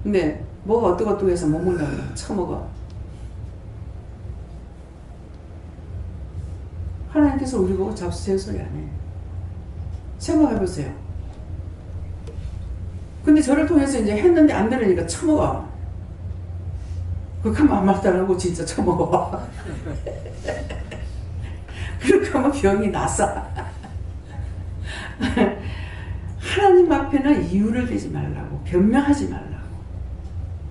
근데 뭐가 어떡어떡 해서 못 먹는다고 처먹어. 하나님께서 우리 보고 잡수세요 소리 안 해. 생각해보세요. 근데 저를 통해서 이제 했는데 안 되려니까 처먹어. 그렇게 하면 아무 말도 안 하고 진짜 처먹어. 그렇게 하면 병이 나서. 하나님 앞에는 이유를 대지 말라고. 변명하지 말라고.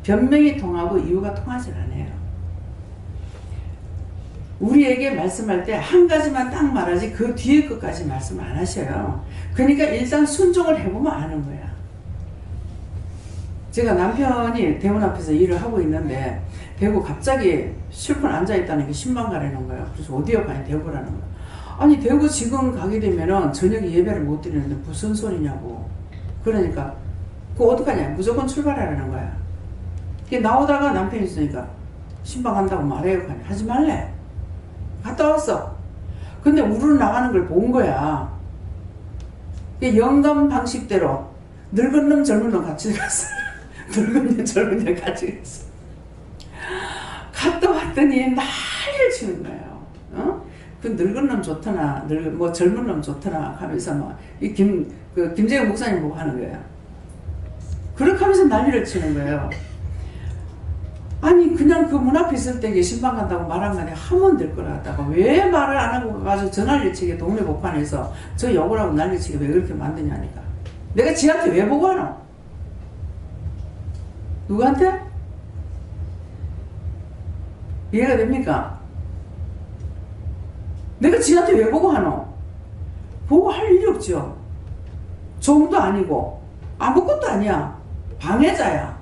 변명이 통하고 이유가 통하지 않아요. 우리에게 말씀할 때 한 가지만 딱 말하지 그 뒤에 것까지 말씀 안 하셔요. 그러니까 일단 순종을 해보면 아는 거야. 제가 남편이 대문 앞에서 일을 하고 있는데 대고 갑자기 실컷 앉아있다는 게 신방 가라는 거예요. 그래서 어디요? 가니 대구라는 거예요. 아니 대구 지금 가게 되면은 저녁에 예배를 못 드리는데 무슨 소리냐고. 그러니까 그거 어떡하냐. 무조건 출발하라는 거야. 나오다가 남편이 있으니까 신방 간다고 말해요. 가니 하지 말래. 갔다 왔어. 근데 우르르 나가는 걸 본 거야. 영감 방식대로 늙은 놈 젊은 놈 같이 갔어. 늙은 년 젊은 년 같이 갔어. 갔다 왔더니 난리를 치는 거예요. 그 늙은 놈 좋더나, 뭐 젊은 놈 좋더나 하면서 막, 김재경 목사님 보고 하는 거예요. 그렇게 하면서 난리를 치는 거예요. 아니, 그냥 그 문 앞에 있을 때 신방 간다고 말 한 거네. 하면 될 거라 하다가 왜 말을 안 하고 가가지고 전화를 치게 동네 복판에서 저 욕을 하고 난리 치게 왜 그렇게 만드냐니까. 내가 지한테 왜 보고 하노? 누구한테? 이해가 됩니까? 내가 지한테 왜 보고 하노? 보고 할 일이 없죠. 종도 아니고 아무것도 아니야. 방해자야.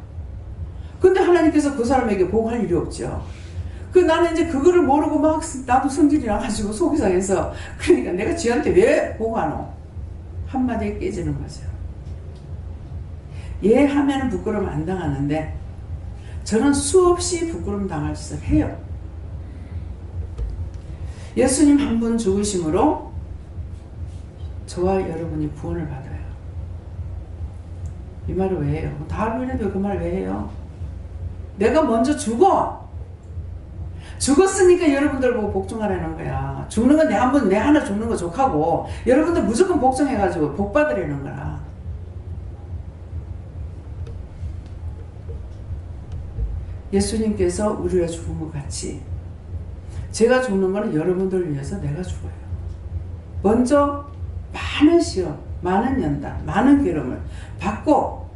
근데 하나님께서 그 사람에게 보고 할 일이 없죠. 나는 이제 그거를 모르고 막 나도 성질이 나가지고 속이 상해서 그러니까 내가 지한테 왜 보고 하노? 한마디에 깨지는 거죠. 얘 하면은 부끄러움 안 당하는데 저는 수없이 부끄러움 당할 짓을 해요. 예수님 한 분 죽으심으로 저와 여러분이 구원을 받아요. 이 말을 왜 해요? 다 알고 있는데 그 말을 왜 해요? 내가 먼저 죽었으니까 여러분들 보고 복종하라는 거야. 죽는 건 내 하나 죽는 거 족하고 여러분들 무조건 복종해가지고 복 받으려는 거라. 예수님께서 우리가 죽은 것 같이 제가 죽는 거는 여러분들을 위해서 내가 죽어요. 먼저 많은 시험, 많은 연단, 많은 괴로움을 받고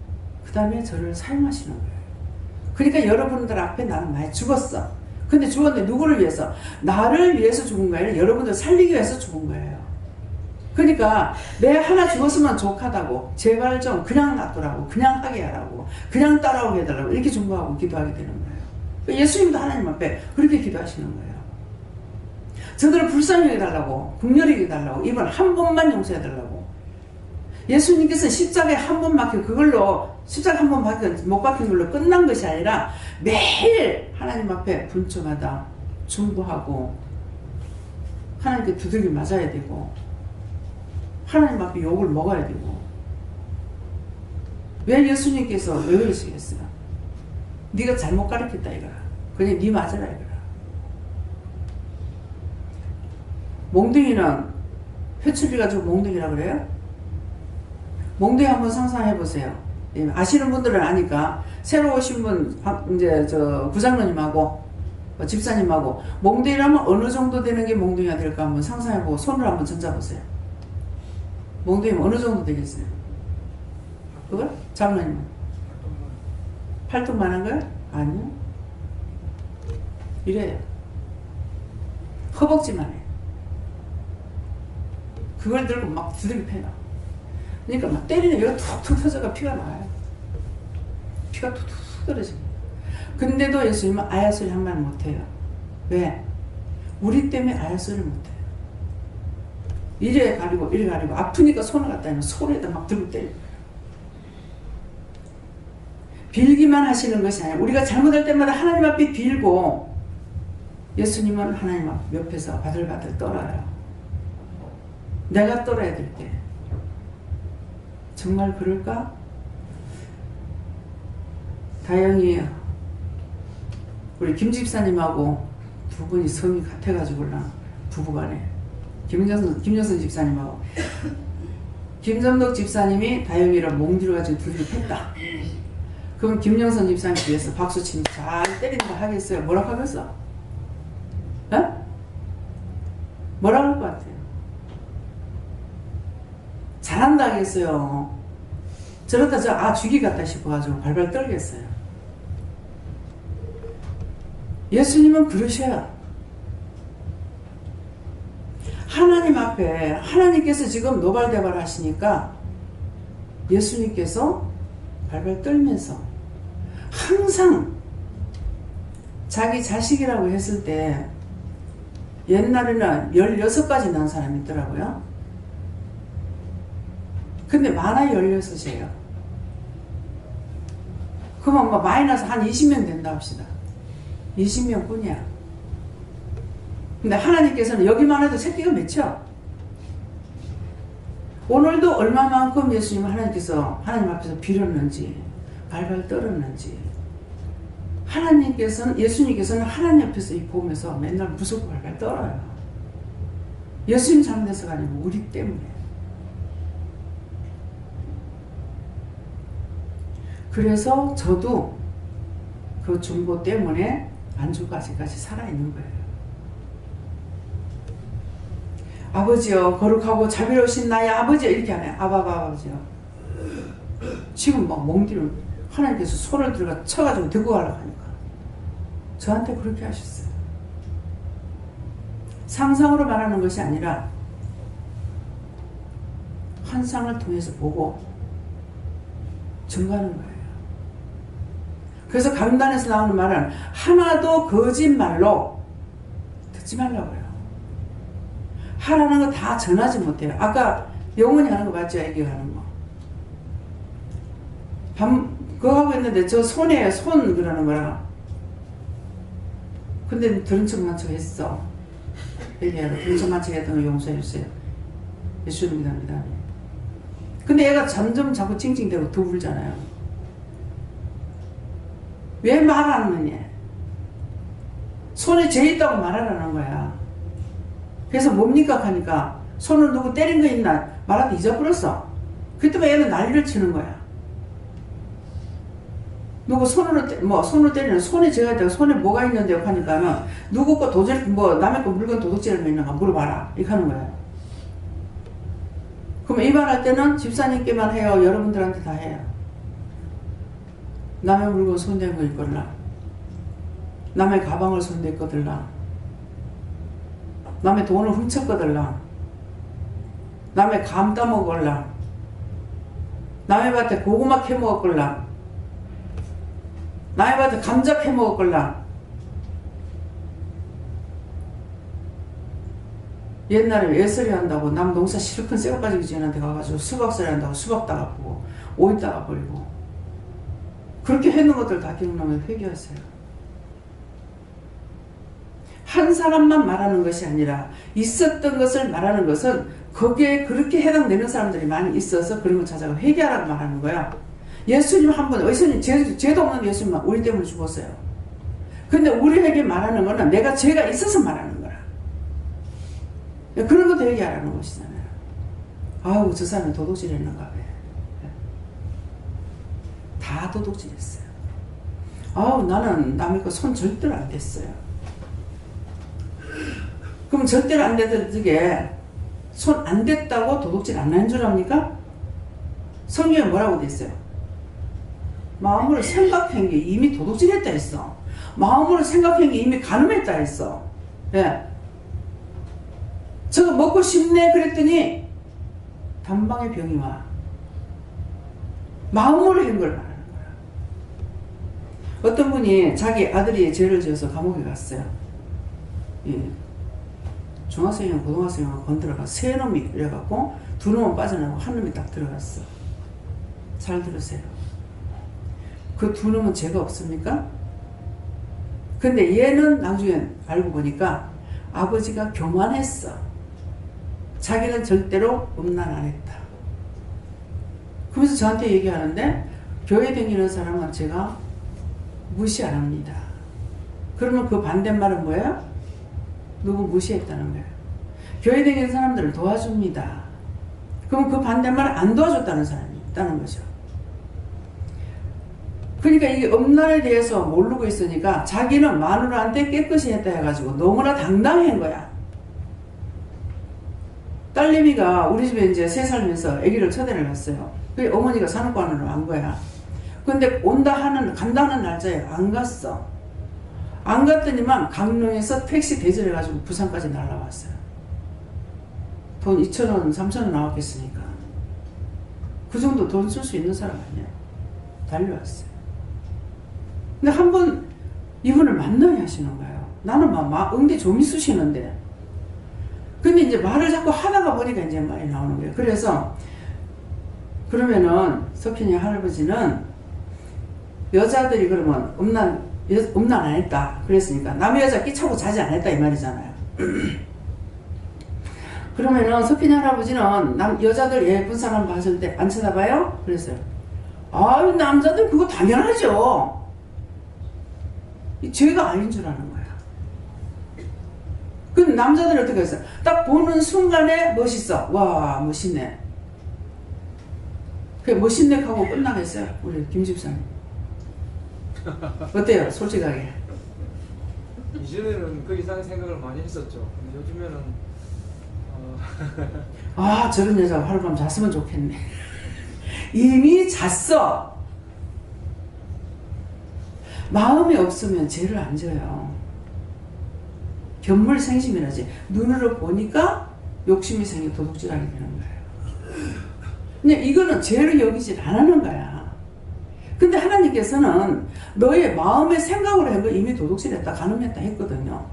그 다음에 저를 사용하시는 거예요. 그러니까 여러분들 앞에 나는 많이 죽었어. 근데 죽었는데 누구를 위해서? 나를 위해서 죽은 거예요. 여러분들 살리기 위해서 죽은 거예요. 그러니까 내 하나 죽었으면 족하다고 제발 좀 그냥 놔두라고 그냥 하게 하라고 그냥 따라오게 해달라고 이렇게 중보하고 기도하게 되는 거예요. 예수님도 하나님 앞에 그렇게 기도하시는 거예요. 저들을 불쌍히 해달라고 국렬히 해달라고 이번 한 번만 용서해달라고. 예수님께서는 십자가에 한 번 박힌 그걸로 십자가 한 번 못 박힌 걸로 끝난 것이 아니라 매일 하나님 앞에 분초마다 중보하고 하나님께 두들겨 맞아야 되고 하나님 앞에 욕을 먹어야 되고. 왜 예수님께서 왜 그러시겠어요? 네가 잘못 가르쳤다 이거라. 그냥 네 맞아라 이거라. 몽둥이는 회초리 가지고 몽둥이라고 그래요? 몽둥이 한번 상상해 보세요. 아시는 분들은 아니까 새로 오신 분 이제 저 부장님하고 집사님하고 몽둥이라면 어느 정도 되는 게 몽둥이가 될까 한번 상상해 보고 손을 한번 던져보세요. 몽둥이면 어느 정도 되겠어요? 그걸? 장로님은? 팔뚝만한 거야? 아니요. 이래요. 허벅지만 해. 그걸 들고 막 두들겨 패요. 그러니까 막 때리는 여기가 툭툭 터져가 피가 나와요. 피가 툭툭 떨어집니다. 근데도 예수님은 아야소리 한 말 못해요. 왜? 우리 때문에 아야소리를 못해요. 이래 가리고 이래 가리고 아프니까 손을 갖다 놓으면 손에다 막 들고 때려요. 빌기만 하시는 것이 아니라 우리가 잘못할 때마다 하나님 앞에 빌고 예수님은 하나님 앞 옆에서 바들바들 떨어요. 내가 떨어야 될 때 정말 그럴까? 다행히 우리 김 집사님하고 두 분이 성이 같아가지고 부부간에 김정선 집사님하고 김정덕 집사님이 다영이랑 몽디를 가지고 둘이 팼다. 그럼 김정선 집사님 뒤에서 박수 치면 잘 때리는 거 하겠어요? 뭐라고 하겠어? 어? 뭐라고 할 것 같아요? 잘한다 하겠어요. 저렇다 죽이 같다 싶어가지고 발발 떨겠어요. 예수님은 그러셔요. 하나님 앞에 하나님께서 지금 노발대발 하시니까 예수님께서 발발 떨면서 항상 자기 자식이라고 했을 때 옛날에는 16가지 낳은 사람이 있더라고요. 근데 많아야 16이에요. 그러면 뭐 마이너스 한 20명 된다 합시다. 20명 뿐이야. 근데 하나님께서는 여기만 해도 새끼가 몇이야? 오늘도 얼마만큼 예수님 하나님께서 하나님 앞에서 빌었는지 발발 떨었는지 예수님께서는 하나님 옆에서 보면서 맨날 무섭고 발발 떨어요. 예수님 잘못해서가 아니고 우리 때문에. 그래서 저도 그 중보 때문에 안 죽고 아직까지 살아있는 거예요. 아버지여, 거룩하고 자비로우신 나의 아버지여, 이렇게 하네요. 아버지여. 지금 막 멍디를 하나님께서 손을 들어가 쳐가지고 들고 가려고 하니까 저한테 그렇게 하셨어요. 상상으로 말하는 것이 아니라 환상을 통해서 보고 증거하는 거예요. 그래서 강단에서 나오는 말은 하나도 거짓말로 듣지 말라고요. 하라는 거 다 전하지 못해요. 아까 영원히 하는 거 맞죠? 애교하는 거. 그거 하고 있는데 저 손에 손 그러는 거라. 근데 들은 척만 척 했어. 얘기하러 들은 척만 척 했던 거 용서해 주세요. 예수님 믿습니다. 근데 얘가 점점 자꾸 찡찡대고 더 울잖아요. 왜 말 안 하느냐? 손에 죄 있다고 말하라는 거야. 그래서 뭡니까 하니까 손을 누구 때린 거 있나 말하다 잊어버렸어. 그때만 얘는 난리를 치는 거야. 누구 손으로 때리는 손에 죄가 있다고 손에 뭐가 있는데요 하니까는 누구 거 남의 거 물건 도둑질하는 거 있는가 물어봐라 이렇게 하는 거예요. 그럼 이 말 할 때는 집사님께만 해요? 여러분들한테 다 해요? 남의 물건 손댄 거 있거나 남의 가방을 손댔거들라 남의 돈을 훔쳤거들라 남의 감 따먹을라 남의 밭에 고구마 캐먹었걸라 남의 밭에 감자 캐먹었걸라. 옛날에 예설이 한다고 남 농사 실컷 새거 가지고 지한테 가가지고 수박살이 한다고 수박 따가보고 오이 따가버리고 그렇게 해놓은 것들 다 기억나면 회개하세요. 한 사람만 말하는 것이 아니라 있었던 것을 말하는 것은 거기에 그렇게 해당되는 사람들이 많이 있어서 그런 걸 찾아가 회개하라고 말하는 거야. 예수님 한 번, 예수님 죄도 없는 예수님만 우리 때문에 죽었어요. 근데 우리에게 말하는 거는 내가 죄가 있어서 말하는 거야. 그런 것도 얘기하라는 것이잖아요. 아우 저 사람이 도둑질 했는가 봐. 다 도둑질했어요. 아우 나는 남의 거 손 절대로 안 댔어요. 그럼 절대로 안 되게 손 안 댔다고 도둑질 안 한 줄 압니까? 성경에 뭐라고 돼 있어요? 마음으로 생각한 게 이미 도둑질했다 했어. 마음으로 생각한 게 이미 간음했다 했어. 예. 저거 먹고 싶네 그랬더니 단방에 병이 와. 마음으로 한 걸 말하는 거야. 어떤 분이 자기 아들이 죄를 지어서 감옥에 갔어요. 예. 중학생이나 고등학생이나 건드려가 세 놈이 그래갖고 두 놈은 빠져나가고 한 놈이 딱 들어갔어. 잘 들으세요. 그 두 놈은 죄가 없습니까? 근데 얘는 나중에 알고 보니까 아버지가 교만했어. 자기는 절대로 음란 안 했다. 그러면서 저한테 얘기하는데 교회 다니는 사람은 제가 무시 안 합니다. 그러면 그 반대말은 뭐예요? 누구 무시했다는 거예요. 교회 다니는 사람들을 도와줍니다. 그럼 그 반대말을 안 도와줬다는 사람이 있다는 거죠. 그러니까 이게 음란에 대해서 모르고 있으니까 자기는 마누라한테 깨끗이 했다 해가지고 너무나 당당한 거야. 딸내미가 우리 집에 이제 3살면서 아기를 초대를 갔어요. 그 어머니가 산업관으로 간 거야. 근데 간다 하는 날짜에 안 갔어. 안 갔더니만 강릉에서 택시 대절해가지고 부산까지 날라왔어요. 돈 2,000원, 3,000원 나왔겠으니까. 그 정도 돈 쓸 수 있는 사람 아니야. 달려왔어요. 근데 한번 이분을 만나야 하시는 거예요. 나는 응대 좀 있으시는데. 근데 이제 말을 자꾸 하다가 보니까 이제 말이 나오는 거예요. 그래서, 그러면은, 석현이 할아버지는 여자들이 그러면 음란 안 했다. 그랬으니까. 남의 여자 끼차고 자지 안 했다. 이 말이잖아요. 그러면은 석현이 할아버지는 여자들 예쁜 사람 봤을 때 안 쳐다봐요? 그랬어요. 아유, 남자들 그거 당연하죠. 죄가 아닌 줄 아는 거야. 근데 남자들은 어떻게 했어? 딱 보는 순간에 멋있어. 와, 멋있네. 그게 멋있네 하고 끝나겠어요. 우리 김 집사님. 어때요? 솔직하게. 이전에는 그 이상의 생각을 많이 했었죠. 근데 요즘에는 아, 저런 여자가 하룻밤 잤으면 좋겠네. 이미 잤어. 마음이 없으면 죄를 안 져요. 견물생심이라지. 눈으로 보니까 욕심이 생겨 도둑질하게 되는 거예요. 근데 이거는 죄를 여기질 안 하는 거야. 근데 하나님께서는 너의 마음의 생각으로 한 거 이미 도둑질했다, 간음했다 했거든요.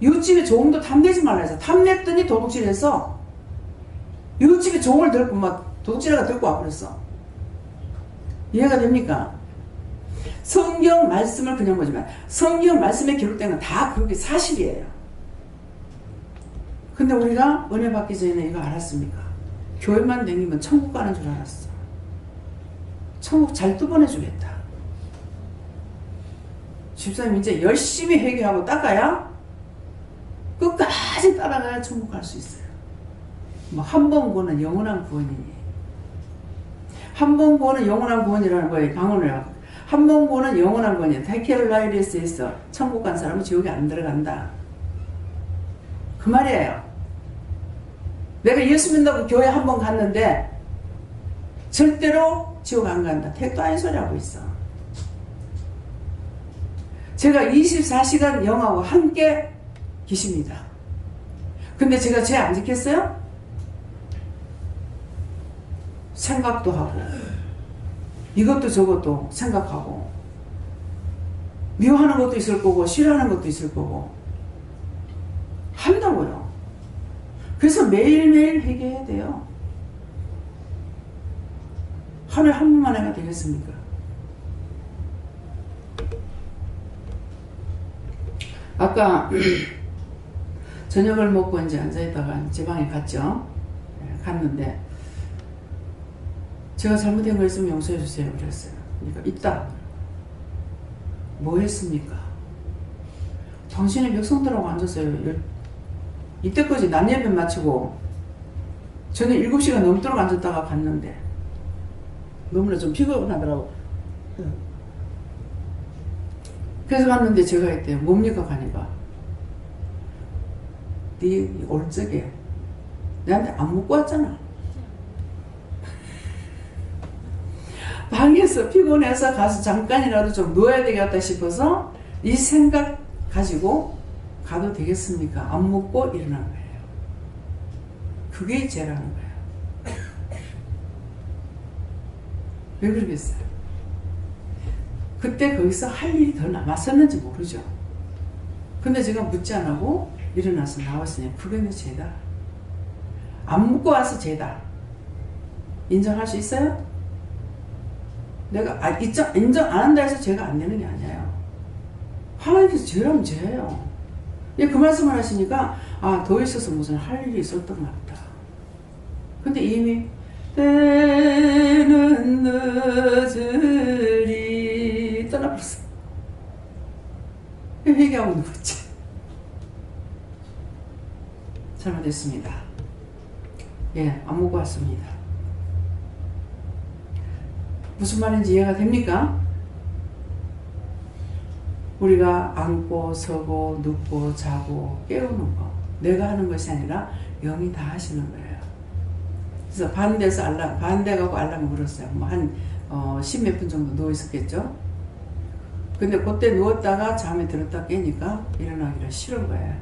이웃집에 종도 탐내지 말라 해서 탐냈더니 도둑질해서 이웃집에 종을 들고 막 도둑질하가 들고 와버렸어. 이해가 됩니까? 성경 말씀을 그냥 보지만 성경 말씀에 기록된 건 다 그게 사실이에요. 근데 우리가 은혜 받기 전에 이거 알았습니까? 교회만 다니면 천국 가는 줄 알았어. 천국 잘 뚜번해주겠다. 집사님 이제 열심히 회개하고 닦아야 끝까지 따라가야 천국 갈 수 있어요. 뭐 한 번 구원은 영원한 구원이니. 한 번 구원은 영원한 구원이라는 거예요. 강언을 하고. 한 번 구원은 영원한 구원이야. 테케르라이리스에서 천국 간 사람은 지옥에 안 들어간다. 그 말이에요. 내가 예수 믿는다고 교회 한 번 갔는데 절대로 지옥 안 간다. 택도 아닌 소리 하고 있어. 제가 24시간 영하고 함께 계십니다. 근데 제가 죄 안 지켰어요? 생각도 하고 이것도 저것도 생각하고 미워하는 것도 있을 거고 싫어하는 것도 있을 거고 한다고요. 그래서 매일매일 회개해야 돼요. 하루에 한 번만 해가 되겠습니까? 아까 저녁을 먹고 이제 앉아있다가 제 방에 갔죠. 갔는데 제가 잘못된 거 있으면 용서해 주세요 그랬어요. 그러니까 있다. 뭐 했습니까? 당신이 멱성들하고 앉았어요. 이때까지 낮 예배 마치고 저는 7시간 넘도록 앉았다가 갔는데 너무나 좀 피곤하더라고. 그래서 갔는데 제가 했대요. 뭡니까? 가니까 네 올 적에 내한테 안 묻고 왔잖아. 방에서 피곤해서 가서 잠깐이라도 좀 누워야 되겠다 싶어서 이 생각 가지고 가도 되겠습니까? 안 묻고 일어난 거예요. 그게 죄라는 거예요. 왜 그러겠어요? 그때 거기서 할 일이 더 남았었는지 모르죠. 근데 제가 묻지 안 하고 일어나서 나왔으니 그게 내 죄다. 안 묻고 와서 죄다. 인정할 수 있어요? 내가 인정 안 한다 해서 죄가 안 되는 게 아니에요. 하나님께서 죄라면 죄예요. 그 말씀을 하시니까 더 있어서 무슨 할 일이 있었던 것 같다. 근데 이미 때는 늦으리 떠나버렸어. 회개하고 누웠지. 잘못했습니다. 안 먹고 왔습니다. 무슨 말인지 이해가 됩니까? 우리가 앉고 서고 눕고 자고 깨우는 거 내가 하는 것이 아니라 영이 다 하시는 거예요. 그래서 반대가고 알람을 울었어요. 뭐 한 10몇 분 정도 누워 있었겠죠. 근데 그때 누웠다가 잠에 들었다 깨니까 일어나기가 싫은 거예요.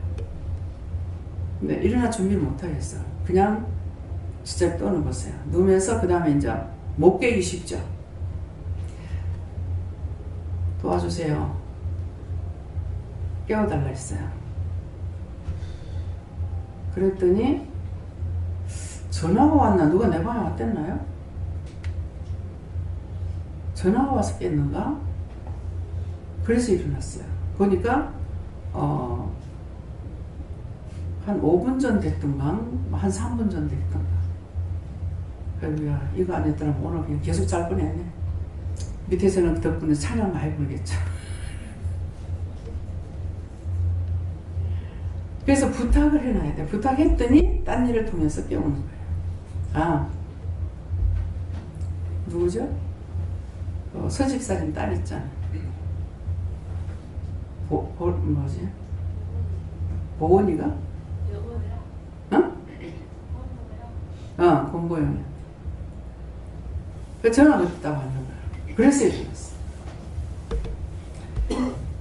근데 일어날 준비를 못 하겠어. 그냥 진짜 떠는 누우면서 그 다음에 이제 못 깨기 쉽죠. 도와주세요. 깨워달라 했어요. 그랬더니 전화가 왔나? 누가 내 방에 왔댔나요? 전화가 와서 깼는가? 그래서 일어났어요. 보니까 한 5분 전 됐던가 한 3분 전 됐던가. 할렐루야. 이거 안 했더라면 오늘 그냥 계속 잘 보냈네. 밑에서는 덕분에 찬양 많이 부르겠죠. 그래서 부탁을 해놔야 돼. 부탁했더니 딴 일을 통해서 깨우는 거예요. 아, 누구죠? 서집살인 딸 있잖아. 뭐지? 보원이가? 권보영이. 그 전화가 왔다고 하는 거야. 그래서 얘기했어.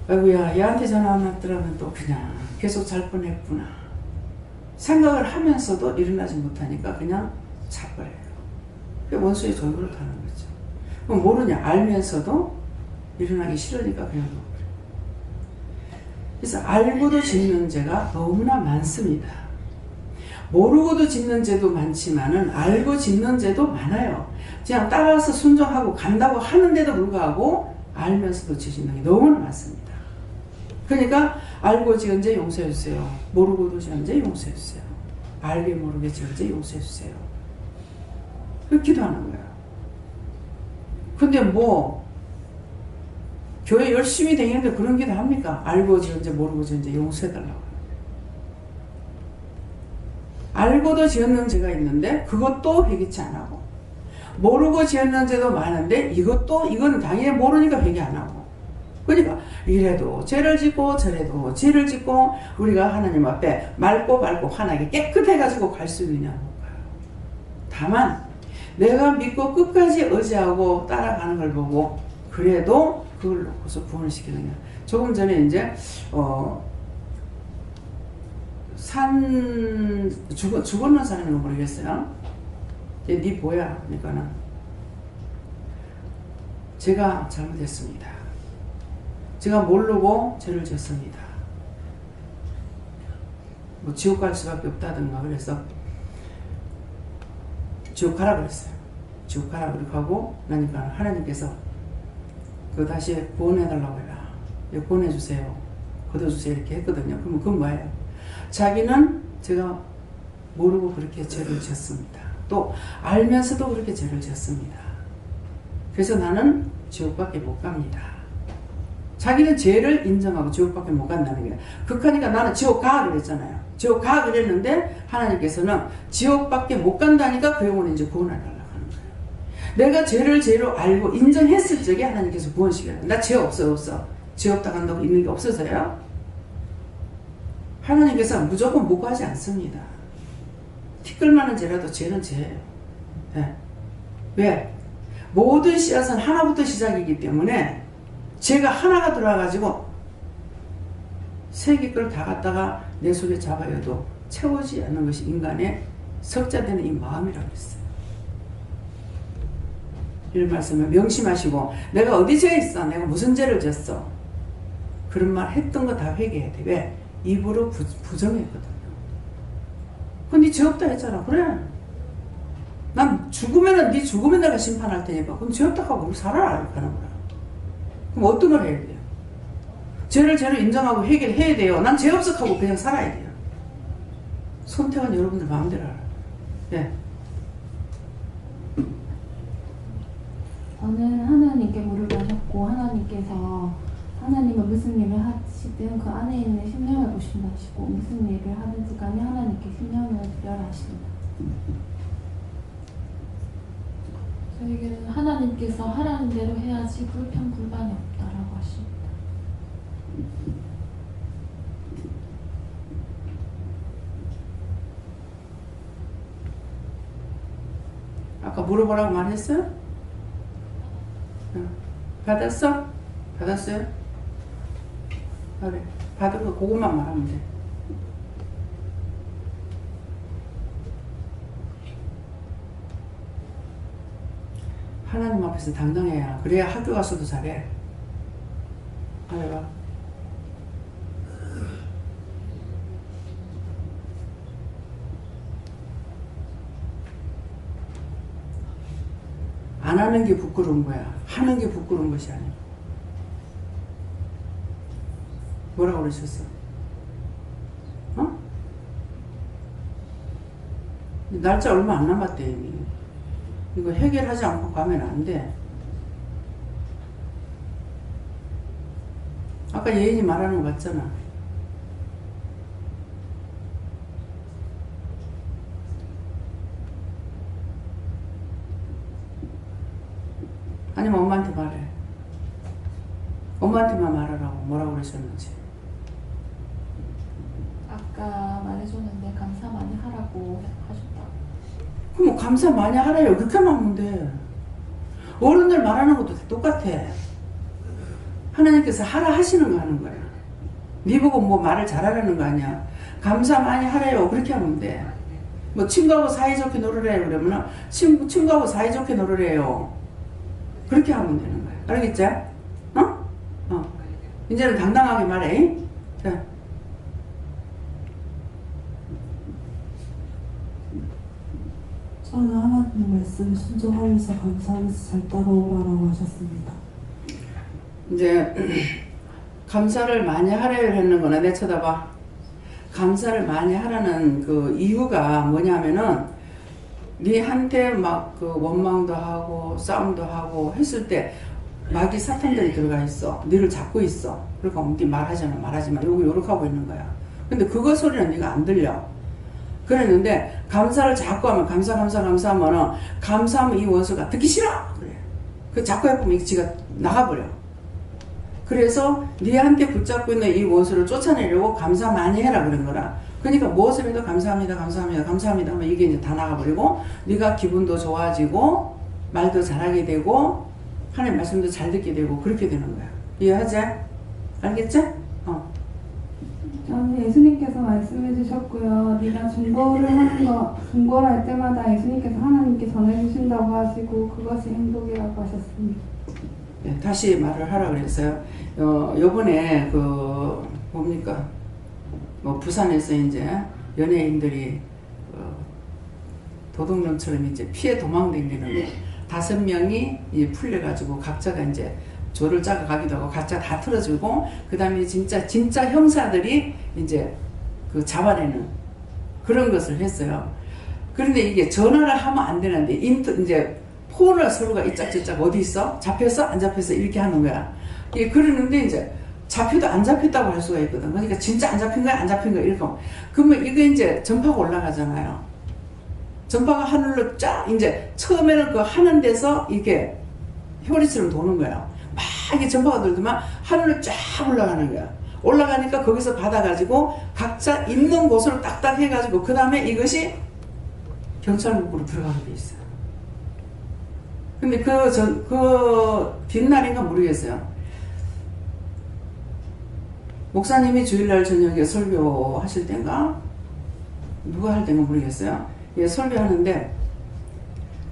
아이고야, 얘한테 전화 안 왔더라면 또 그냥 계속 잘 뻔했구나. 생각을 하면서도 일어나지 못하니까 그냥 자버려요. 그게 원수의 종으로 타는 거죠. 그럼 모르냐? 알면서도 일어나기 싫으니까 그냥 놓아버려요. 그래서 알고도 짓는 죄가 너무나 많습니다. 모르고도 짓는 죄도 많지만은 알고 짓는 죄도 많아요. 그냥 따라서 순종하고 간다고 하는데도 불구하고 알면서도 짓는 게 너무나 많습니다. 그러니까 알고 지은 죄 용서해주세요. 모르고도 지은 죄 용서해주세요. 알게 모르게 지은 죄 용서해주세요. 그렇게 기도하는 거예요. 근데 뭐 교회 열심히 다니는데 그런 기도 합니까? 알고 지은 죄 모르고 지은 죄 용서해달라고. 알고도 지었는 죄가 있는데 그것도 회개치 안 하고, 모르고 지었는 죄도 많은데 이건 당연히 모르니까 회개 안 하고. 그러니까 이래도 죄를 짓고 저래도 죄를 짓고 우리가 하나님 앞에 맑고 환하게 깨끗해가지고 갈 수 있느냐는 거예요. 다만 내가 믿고 끝까지 의지하고 따라가는 걸 보고 그래도 그걸 놓고서 구원을 시키느냐. 조금 전에 이제 죽었는 사람인가 모르겠어요. 네 뭐야? 그러니까는 제가 잘못했습니다. 제가 모르고 죄를 지었습니다. 뭐 지옥 갈 수밖에 없다든가 그래서 지옥 가라 그랬어요. 지옥 가라 그렇게 하고 나니까 하나님께서 그거 다시 구원해달라고 해라. 구원해주세요. 걷어주세요. 이렇게 했거든요. 그러면 그건 뭐예요? 자기는 제가 모르고 그렇게 죄를 지었습니다. 또 알면서도 그렇게 죄를 지었습니다. 그래서 나는 지옥밖에 못 갑니다. 자기는 죄를 인정하고 지옥밖에 못 간다는 거예요. 극하니까 나는 지옥 가 그랬잖아요. 지옥 가 그랬는데 하나님께서는 지옥밖에 못 간다니까 그 영혼을 이제 구원해달라고 하는 거예요. 내가 죄를 죄로 알고 인정했을 적에 하나님께서 구원시켜요. 나 죄 없어. 죄 없다 간다고 있는 게 없어서요. 하나님께서 무조건 못 가지 않습니다. 티끌만한 죄라도 죄는 죄예요. 네. 왜? 모든 씨앗은 하나부터 시작이기 때문에 죄가 하나가 들어와가지고 세 개 걸 다 갖다가 내 속에 잡아여도 채워지지 않는 것이 인간의 석자되는 이 마음이라고 했어요. 이런 말씀을 명심하시고, 내가 어디 죄 있어? 내가 무슨 죄를 졌어? 그런 말 했던 거 다 회개해야 돼. 왜? 입으로 부정했거든요. 근데 죄 없다 했잖아. 그래. 난 죽으면은 네 죽으면 내가 심판할 테니까 그럼 죄 없다 하고 살아라 이렇게 하는 거야. 그럼 어떤 걸 해야 돼요? 죄를 죄로 인정하고 회개를 해야 돼요. 난 죄 없어 하고 그냥 살아야 돼요. 선택은 여러분들 마음대로 알아요. 네. 저는 하나님께 물을 마셨고 하나님께서 하나님은 무슨 일을 하시든 그 안에 있는 심령을 보신다 하시고 무슨 일을 하든지 간에 하나님께 심령을 드려라 하십니다. 저에게는 하나님께서 하라는 대로 해야지 불평불만이 없다라고 하십니다. 아까 물어보라고 말했어요? 받았어? 받았어요? 그래. 받은 거 그것만 말하면 돼. 하나님 앞에서 당당해야. 그래야 학교 가서도 잘해. 말해봐. 안 하는 게 부끄러운 거야. 하는 게 부끄러운 것이 아니고. 뭐라고 그러셨어? 어? 날짜 얼마 안 남았대 이미. 이거 해결하지 않고 가면 안 돼. 아까 예인이 말하는 거 맞잖아. 아니면 엄마한테 말해. 엄마한테만 말하라고. 뭐라고 그러셨는지. 아까 말해줬는데 감사 많이 하라고 하셨다고. 그럼 감사 많이 하래요. 그렇게만 하면 돼. 어른들 말하는 것도 다 똑같아. 하나님께서 하라 하시는 거 하는 거야. 네 보고 뭐 말을 잘하라는 거 아니야. 감사 많이 하래요. 그렇게 하면 돼. 뭐 친구하고 사이좋게 놀으래요. 그러면 친구하고 사이좋게 놀으래요. 그렇게 하면 되는 거야. 알겠지? 이제는 당당하게 말해. 자. 저는 하나님 말씀에 순종하면서 감사하면서 잘 따라오라고 하셨습니다. 이제 감사를 많이 하래요 하는 거나 내 쳐다봐. 감사를 많이 하라는 그 이유가 뭐냐면은 네한테 막 그 원망도 하고 싸움도 하고 했을 때 마귀 사탄들이 들어가 있어. 너를 잡고 있어. 그러니까 네 말하잖아. 말하지 마. 요렇게 하고 있는 거야. 근데 그거 소리는 네가 안 들려. 그랬는데 감사를 자꾸 하면 감사하면은 감사하면 이 원수가 듣기 싫어. 그래. 그 자꾸 해보면 지가 나가버려. 그래서 네한테 붙잡고 있는 이 원수를 쫓아내려고 감사 많이 해라 그런 거라. 그러니까 무엇을 해도 감사합니다 하면 이게 이제 다 나가버리고 네가 기분도 좋아지고 말도 잘하게 되고 하나님 말씀도 잘 듣게 되고 그렇게 되는 거야. 이해하지? 알겠지? 저는 예수님께서 말씀해 주셨고요. 네가 중보를 할 때마다 예수님께서 하나님께 전해주신다고 하시고 그것이 행복이라고 하셨습니다. 네, 다시 말을 하라 그랬어요. 요번에 뭡니까? 뭐 부산에서 이제 연예인들이 도둑놈처럼 이제 피해 도망다니는 5명이 이제 풀려가지고 각자가 이제 조를 짜가 가기도 하고 각자 다 틀어주고 그 다음에 진짜 형사들이 이제 그 잡아내는 그런 것을 했어요. 그런데 이게 전화를 하면 안 되는데 이제 폰을 서로가 이짝저짝 어디 있어? 잡혔어? 안 잡혔어? 이렇게 하는 거야. 예, 그러는데 이제 잡혀도 안 잡혔다고 할 수가 있거든. 그러니까 진짜 안 잡힌 거야? 안 잡힌 거야? 이렇게. 그러면 이게 이제 전파가 올라가잖아요. 전파가 하늘로 쫙 이제 처음에는 그 하는 데서 이게 효리처럼 도는 거예요. 막 이게 전파가 돌더만 하늘로 쫙 올라가는 거야. 올라가니까 거기서 받아가지고 각자 있는 곳을 딱딱 해가지고 그 다음에 이것이 경찰국으로 들어가게 돼 있어요. 근데 그 뒷날인가 모르겠어요. 목사님이 주일날 저녁에 설교하실 때인가? 누가 할 때인가 모르겠어요. 예, 설교하는데,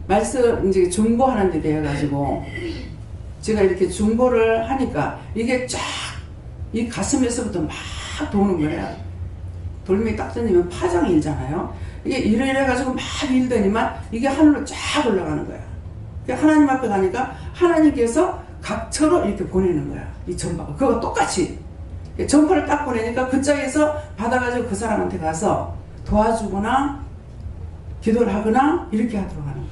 말씀, 이제 중보하는 데 대해가지고, 제가 이렇게 중보를 하니까, 이게 쫙, 이 가슴에서부터 막 도는 거예요. 돌멩이 딱 던지면 파장이 일잖아요. 이게 이래가지고 막 일더니만, 이게 하늘로 쫙 올라가는 거예요. 하나님 앞에 가니까, 하나님께서 각처로 이렇게 보내는 거야. 이 전파가. 그거 똑같이. 전파를 딱 보내니까 그 짝에서 받아가지고 그 사람한테 가서 도와주거나 기도를 하거나 이렇게 하도록 하는 거예요.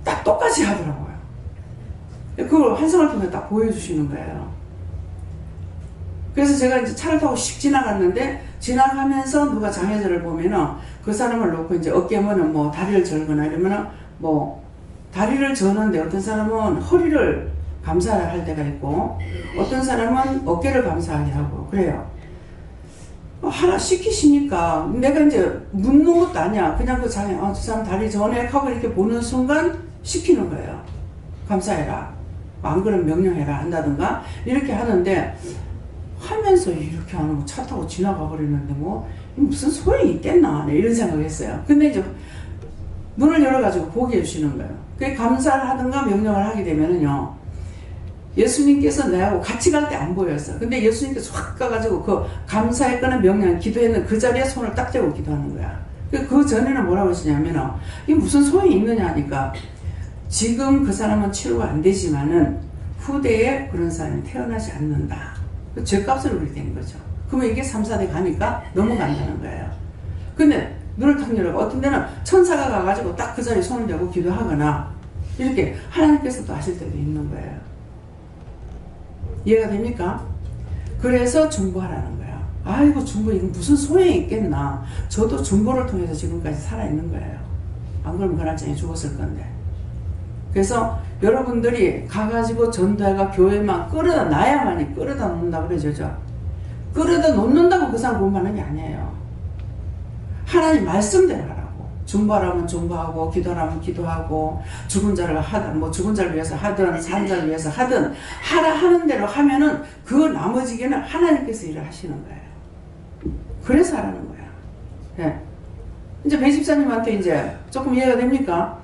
딱 똑같이 하더라고요. 그걸 환상을 통해 딱 보여주시는 거예요. 그래서 제가 이제 차를 타고 씩 지나갔는데 지나가면서 누가 장애자를 보면은 그 사람을 놓고 이제 어깨면은 뭐 다리를 절거나 이러면은 뭐 다리를 저는데 어떤 사람은 허리를 감사를 할 때가 있고 어떤 사람은 어깨를 감사하게 하고 그래요. 하나 시키시니까 내가 이제 묻는 것도 아니야. 그냥 그 장애 저 사람 다리 전에 하고 이렇게 보는 순간 시키는 거예요. 감사해라. 안 그러면 명령해라 한다든가 이렇게 하는데 하면서 이렇게 하는 거 차 타고 지나가 버리는데 뭐 무슨 소용이 있겠나 이런 생각을 했어요. 근데 이제 문을 열어가지고 보게 해주시는 거예요. 그게 감사를 하든가 명령을 하게 되면은요. 예수님께서 나하고 같이 갈 때 안 보였어. 근데 예수님께서 확 가가지고 그 감사했거나 명령, 기도했는 그 자리에 손을 딱 대고 기도하는 거야. 그 전에는 뭐라고 하시냐면, 이게 무슨 소용이 있느냐 하니까, 지금 그 사람은 치료가 안 되지만은, 후대에 그런 사람이 태어나지 않는다. 죄값으로 그렇게 된 거죠. 그러면 이게 3, 4대 가니까 넘어간다는 거예요. 근데 눈을 탁 열어가 어떤 데는 천사가 가가지고 딱 그 자리에 손을 대고 기도하거나, 이렇게 하나님께서도 하실 때도 있는 거예요. 이해가 됩니까? 그래서 중보하라는 거야. 아이고 중보 이거 무슨 소용이 있겠나. 저도 중보를 통해서 지금까지 살아있는 거예요. 안 그러면 그 날짜에 죽었을 건데. 그래서 여러분들이 가가지고 전도회가 교회만 끌어다 놔야만이 끌어다 놓는다 그러죠. 끌어다 놓는다고 그 사람 공부하는 게 아니에요. 하나님 말씀대로 하라고. 중보하라면 중보하고, 기도하라면 기도하고, 죽은 자를 하든, 뭐 죽은 자를 위해서 하든, 산 자를 위해서 하든, 하라 하는 대로 하면은 그 나머지게는 하나님께서 일을 하시는 거예요. 그래서 하라는 거야. 예. 이제 배 집사님한테 이제 조금 이해가 됩니까?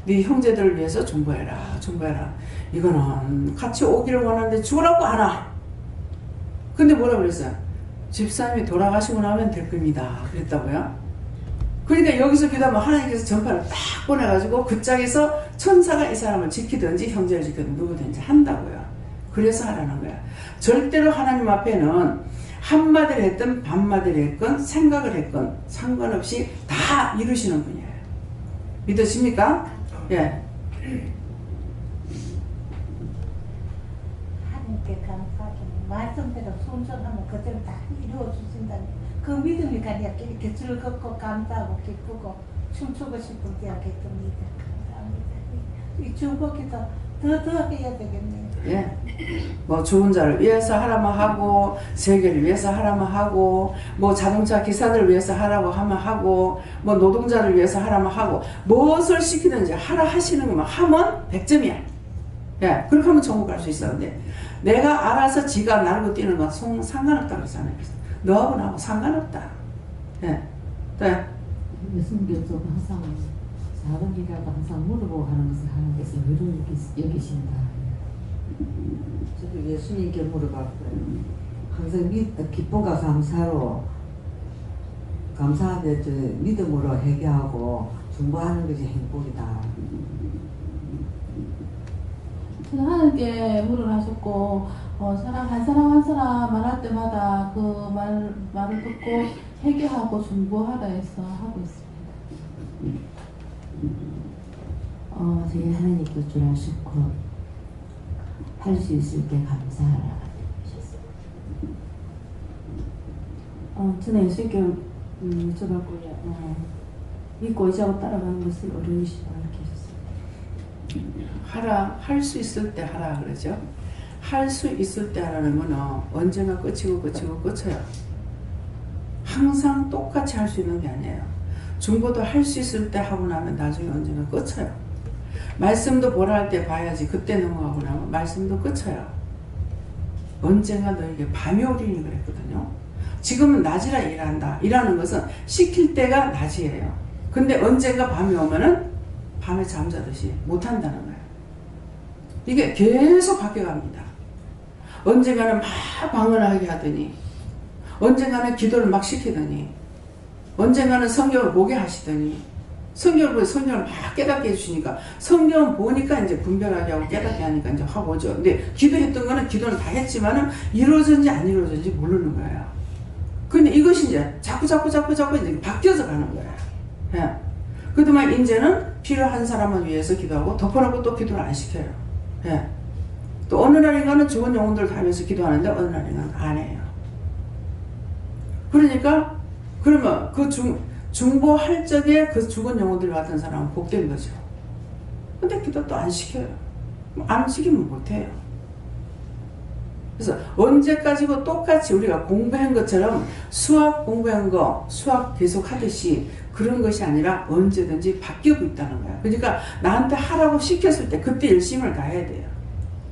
네 형제들을 위해서 중보해라, 중보해라. 이거는 같이 오기를 원하는데 죽으라고 하나. 근데 뭐라 그랬어요? 집사님이 돌아가시고 나면 될 겁니다. 그랬다고요? 그러니까 여기서 기도하면 하나님께서 전파를 딱 보내가지고 그 짝에서 천사가 이 사람을 지키든지 형제를 지키든지 누구든지 한다고요. 그래서 하라는 거야. 절대로 하나님 앞에는 한마디를 했든 반마디를 했건 생각을 했건 상관없이 다 이루시는 분이에요. 믿으십니까? 예. 하나님께 감사하게 말씀대로 순종하면 그대로 다 이루어 주신다니 그 믿음이 가니까 이렇게 즐겁고 감사하고 기쁘고 춤추고 싶은 때가 겠습니다. 감사합니다. 이 중보기도 더 해야 되겠네요. 예. 뭐 죽은 자를 위해서 하라면 하고, 세계를 위해서 하라면 하고, 뭐 자동차 기사들을 위해서 하라고 하면 하고, 뭐 노동자를 위해서 하라면 하고, 무엇을 시키든지 하라 하시는 것만 하면 100점이야. 예. 그렇게 하면 천국 갈 수 있어. 근데 내가 알아서 지가 날고 뛰는 건 상관없다고 했잖아요. 너하고 나하고 상관없다. 예. 네. 예수님께서 항상 작은 일이라도 항상 물어보고 하는 것을 하나님께서 의를 여기신다. 저도 예수님께 물어봤고요. 항상 기쁨과 감사로 감사하되 믿음으로 회개하고 중보하는 것이 행복이다. 저는 하나님께 물을 하셨고 사람 한 사람 말할 때마다 그 말을 듣고 회개하고 중보하라 해서 하고 있습니다. 저희 하나님께 줄 아셨고 할 수 있을 때 감사하라 하셨습니다. 저는 예수님께 여쭤봤고요. 믿고 의지하고 따라가는 것을 어려우시다고 이렇게 하셨습니다. 할 수 있을 때 하라 그러죠. 할 수 있을 때 하라는 거는 언제나 끝이고 끝이요. 항상 똑같이 할 수 있는 게 아니에요. 중보도 할 수 있을 때 하고 나면 나중에 언제나 끝이요. 말씀도 보라 할 때 봐야지 그때 넘어가고 나면 말씀도 끝이요. 언젠가 너에게 밤이 오리니 그랬거든요. 지금은 낮이라 일한다. 일하는 것은 시킬 때가 낮이에요. 근데 언젠가 밤이 오면은 밤에 잠자듯이 못한다는 거예요. 이게 계속 바뀌어갑니다. 언젠가는 막 방언하게 하더니, 언젠가는 기도를 막 시키더니, 언젠가는 성경을 보게 하시더니, 성경을 막 깨닫게 해주시니까, 성경 보니까 이제 분별하게 하고 깨닫게 하니까 이제 확 오죠. 근데 기도했던 거는 기도는 다 했지만은 이루어졌는지 안 이루어졌는지 모르는 거예요. 근데 이것이 이제 자꾸 이제 바뀌어서 가는 거예요. 예. 그동안 이제는 필요한 사람을 위해서 기도하고 덮어놓고 또 기도를 안 시켜요. 예. 또 어느 날인가는 죽은 영혼들을 다 위해서 기도하는데 어느 날인가는 안 해요. 그러니까 그러면 그 중보할 적에 그 죽은 영혼들 같은 사람은 복된 거죠. 근데 기도 또 안 시켜요. 안 시키면 못해요. 그래서 언제까지고 똑같이 우리가 공부한 것처럼 수학 공부한 거 수학 계속 하듯이 그런 것이 아니라 언제든지 바뀌고 있다는 거야. 그러니까 나한테 하라고 시켰을 때 그때 열심을 다해야 돼요.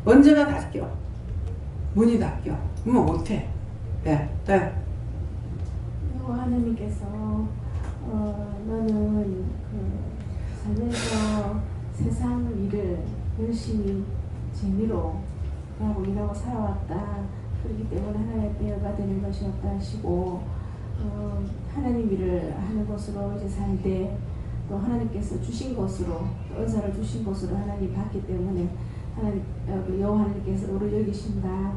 언제나 닫혀. 문이 닫혀. 그러면 못해. 네. 네. 그리고 하나님께서 너는 살면서 세상 일을 열심히 재미로 하고 일하고 살아왔다. 그렇기 때문에 하나님께 열받는 것이 없다 하시고 하나님 일을 하는 것으로 이제 살되 또 하나님께서 주신 것으로 또 은사를 주신 것으로 하나님 받기 때문에 하나님 여호와 하나님께서 우리를 여기신다.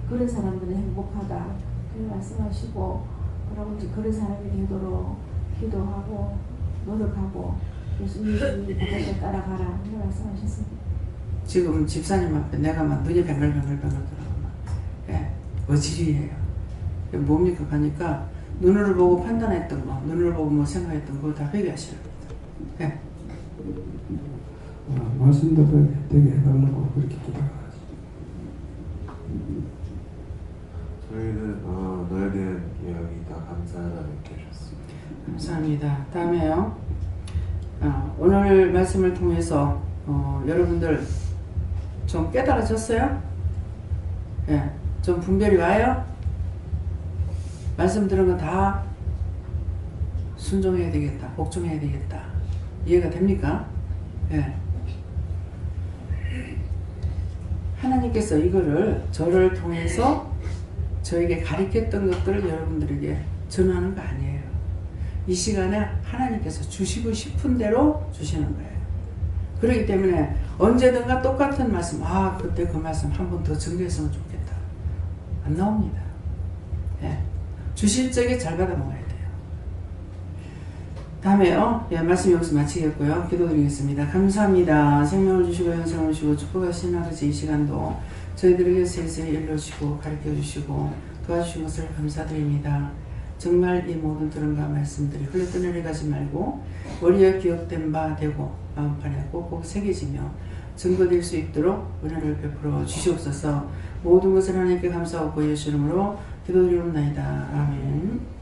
그런 사람들은 행복하다. 그런 말씀하시고 여러분들 그런 사람이 되도록 기도하고 노력하고 예수님이 바깥에 따라가라. 그런 말씀하셨습니다. 지금 집사님 앞에 내가 막 눈이 뱅글뱅글 돌아가고 예, 어지리해요. 뭡니까 하니까 눈을 보고 판단했던 거, 눈을 보고 뭐 생각했던 거 다 회개하시는 겁니다. 예. 말씀도 되게 해달라고 그렇게 기도하고 저희는 너에 대한 이야기 다 감사하다고 계셨습니다. 감사합니다. 다음에요. 오늘 말씀을 통해서 여러분들 좀 깨달아졌어요? 예, 좀 분별이 와요? 말씀 들은 거 다 순종해야 되겠다, 복종해야 되겠다. 이해가 됩니까? 예. 하나님께서 이거를 저를 통해서 저에게 가르쳤던 것들을 여러분들에게 전하는 거 아니에요. 이 시간에 하나님께서 주시고 싶은 대로 주시는 거예요. 그렇기 때문에 언제든가 똑같은 말씀, 그때 그 말씀 한 번 더 정리했으면 좋겠다, 안 나옵니다. 예. 주실 적에 잘 받아 먹어야 돼요. 다음에요. 예, 말씀 여기서 마치겠고요. 기도드리겠습니다. 감사합니다. 생명을 주시고 영생을 주시고 축복하신 아버지, 이 시간도 저희들에게 세세히 일러주시고 가르쳐주시고 도와주신 것을 감사드립니다. 정말 이 모든 들은과 말씀들이 흘러떠내려 가지 말고 머리에 기억된 바 되고 마음판에 꼭꼭 새겨지며 증거될 수 있도록 은혜를 베풀어 주시옵소서. 모든 것을 하나님께 감사하고 예수 이름으로 기도드리옵나이다. 아멘.